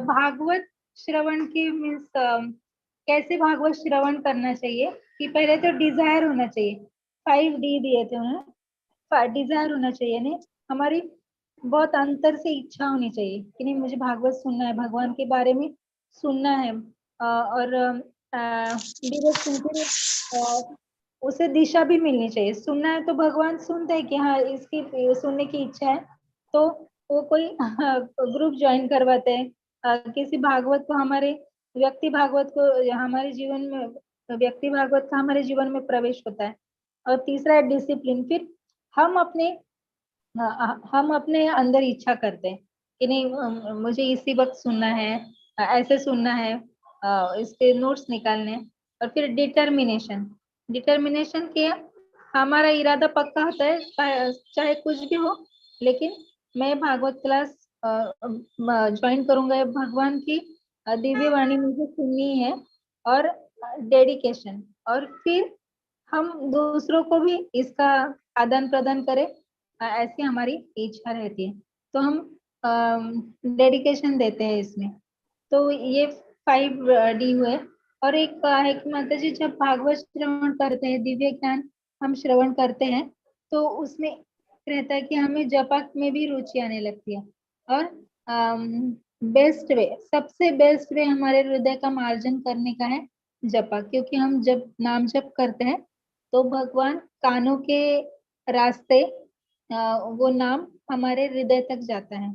भागवत श्रवण की मीन्स कैसे भागवत श्रवण करना चाहिए कि पहले तो डिजायर होना चाहिए। 5D दिए थे उन्होंने, डिजायर होना चाहिए, नहीं हमारी बहुत अंतर से इच्छा होनी चाहिए कि नहीं मुझे भागवत सुनना है, भगवान के बारे में सुनना है। और उसे दिशा भी मिलनी चाहिए। सुनना है तो भगवान सुनते हैं कि हाँ इसकी सुनने की इच्छा है, तो वो कोई ग्रुप ज्वाइन करवाते हैं, किसी भागवत को हमारे व्यक्ति भागवत को हमारे जीवन में व्यक्ति भागवत का हमारे जीवन में प्रवेश होता है। और तीसरा है डिसिप्लिन। फिर हम अपने अंदर इच्छा करते हैं कि नहीं मुझे इसी वक्त सुनना है, ऐसे सुनना है, इसके नोट्स निकालने हैं। और फिर डिटर्मिनेशन के हमारा इरादा पक्का होता है, चाहे कुछ भी हो, लेकिन मैं भागवत क्लास ज्वाइन करूंगा, भगवान की दिव्य वाणी मुझे सुननी है, और डेडिकेशन। और फिर हम दूसरों को भी इसका आदान प्रदान करें, ऐसी हमारी इच्छा रहती है, तो हम डेडिकेशन देते हैं इसमें। तो ये 5D हुए। और एक है कि माता जी जब भागवत श्रवण करते हैं, दिव्य ज्ञान हम श्रवण करते हैं, तो उसमें रहता है कि हमें जपा में भी रुचि आने लगती है। और बेस्ट वे, सबसे बेस्ट वे हमारे हृदय का मार्जन करने का है जपा, क्योंकि हम जब नाम जप करते हैं तो भगवान कानों के रास्ते वो नाम हमारे हृदय तक जाता है।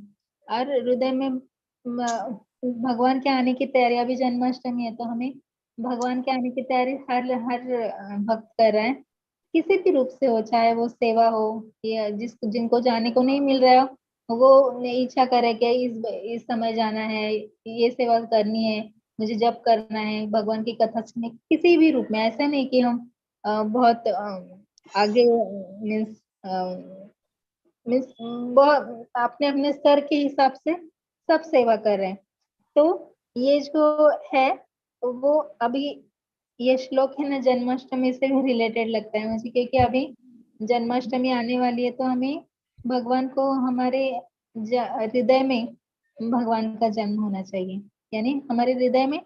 और हृदय में भगवान के आने की तैयारी, अभी जन्माष्टमी है तो हमें भगवान के आने की तैयारी हर भक्त कर रहा है, किसी भी रूप से हो, चाहे वो सेवा हो या जिनको जाने को नहीं मिल रहा हो, वो इच्छा करे कि इस समय जाना है, ये सेवा करनी है, मुझे जप करना है, भगवान की कथा सुनने, किसी भी रूप में। ऐसा नहीं कि हम बहुत आगे मीन्स बहुत अपने अपने स्तर के हिसाब से सब सेवा कर रहे हैं। तो ये जो है वो अभी ये श्लोक है ना, जन्माष्टमी से भी रिलेटेड लगता है मुझे, क्योंकि अभी जन्माष्टमी आने वाली है, तो हमें भगवान को हमारे हृदय में भगवान का जन्म होना चाहिए, यानी हमारे हृदय में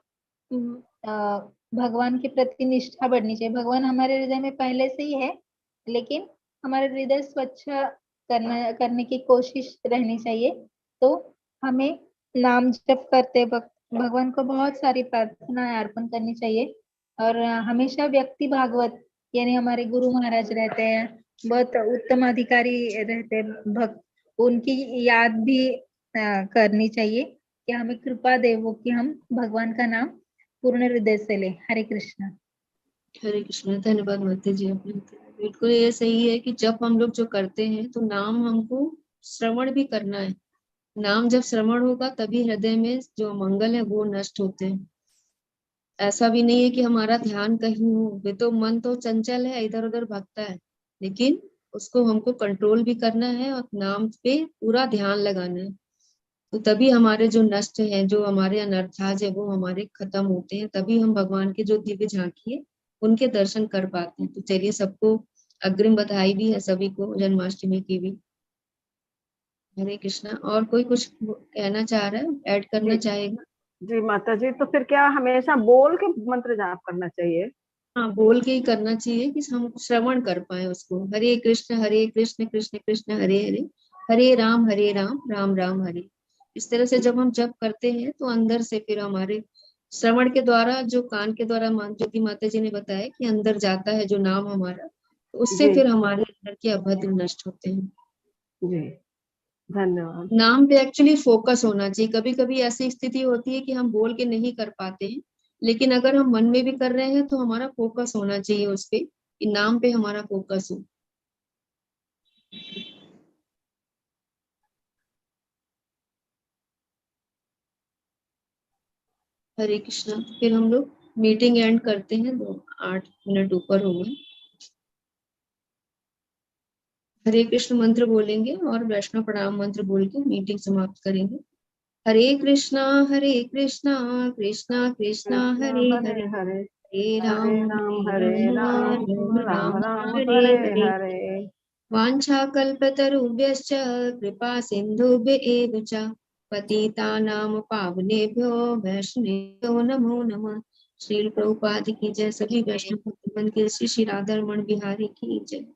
भगवान के प्रति निष्ठा बढ़नी चाहिए। भगवान हमारे हृदय में पहले से ही है, लेकिन हमारे हृदय स्वच्छ करने की कोशिश रहनी चाहिए। तो हमें नाम जप करते वक्त भगवान को बहुत सारी प्रार्थनाएं अर्पण करनी चाहिए। और हमेशा व्यक्ति भागवत, यानी हमारे गुरु महाराज रहते हैं, बहुत उत्तम अधिकारी रहते हैं भक्त, उनकी याद भी करनी चाहिए कि हमें कृपा दे वो कि हम भगवान का नाम पूर्ण हृदय से ले। हरे कृष्णा। हरे कृष्णा। धन्यवाद माता जी, आपने बिल्कुल ये सही है कि जब हम लोग जो करते हैं तो नाम हमको श्रवण भी करना है। नाम जब श्रवण होगा तभी हृदय में जो मंगल है वो नष्ट होते हैं। ऐसा भी नहीं है कि हमारा ध्यान कहीं हो, वे तो मन तो चंचल है, इधर उधर भागता है, लेकिन उसको हमको कंट्रोल भी करना है और नाम पे पूरा ध्यान लगाना है। तो तभी हमारे जो नष्ट है, जो हमारे अनर्थाज है, वो हमारे खत्म होते हैं, तभी हम भगवान के जो दिव्य झांकी है उनके दर्शन कर पाते हैं। तो चलिए, सबको अग्रिम बधाई भी है सभी को जन्माष्टमी की भी। हरे कृष्णा। और कोई कुछ कहना चाह रहा है, ऐड करना चाहेगा? जी माता जी, तो फिर क्या हमेशा बोल के मंत्र जाप करना चाहिए? हाँ, बोल के ही करना चाहिए कि हम श्रवण कर पाए उसको। हरे कृष्ण कृष्ण कृष्ण हरे हरे, हरे राम राम राम हरे। इस तरह से जब हम जप करते हैं तो अंदर से फिर हमारे श्रवण के द्वारा, जो कान के द्वारा जो कि माता जी ने बताया कि अंदर जाता है जो नाम हमारा, तो उससे फिर हमारे अंदर के अभद्र नष्ट होते हैं। जी, धन्यवाद। नाम पे एक्चुअली फोकस होना चाहिए। कभी कभी ऐसी स्थिति होती है कि हम बोल के नहीं कर पाते हैं, लेकिन अगर हम मन में भी कर रहे हैं तो हमारा फोकस होना चाहिए उस पे, कि नाम पे हमारा फोकस हो। हरे कृष्णा। फिर हम लोग मीटिंग एंड करते हैं, 8 मिनट ऊपर हो गए। हरे कृष्ण मंत्र बोलेंगे और वैष्णव प्रणाम मंत्र बोल के मीटिंग समाप्त करेंगे। हरे कृष्णा कृष्णा कृष्णा हरे हरे, हरे राम राम राम हरे हरे। वाञ्छाकल्पतरुभ्यश्च कृपा सिन्धुभ्य एव च पतितानां पावनेभ्यो वैष्णवेभ्यो नमो नमः। श्रील प्रभुपाद की जय। सभी वैष्णव भक्तगण की, श्री राधा रमण बिहारी की जय।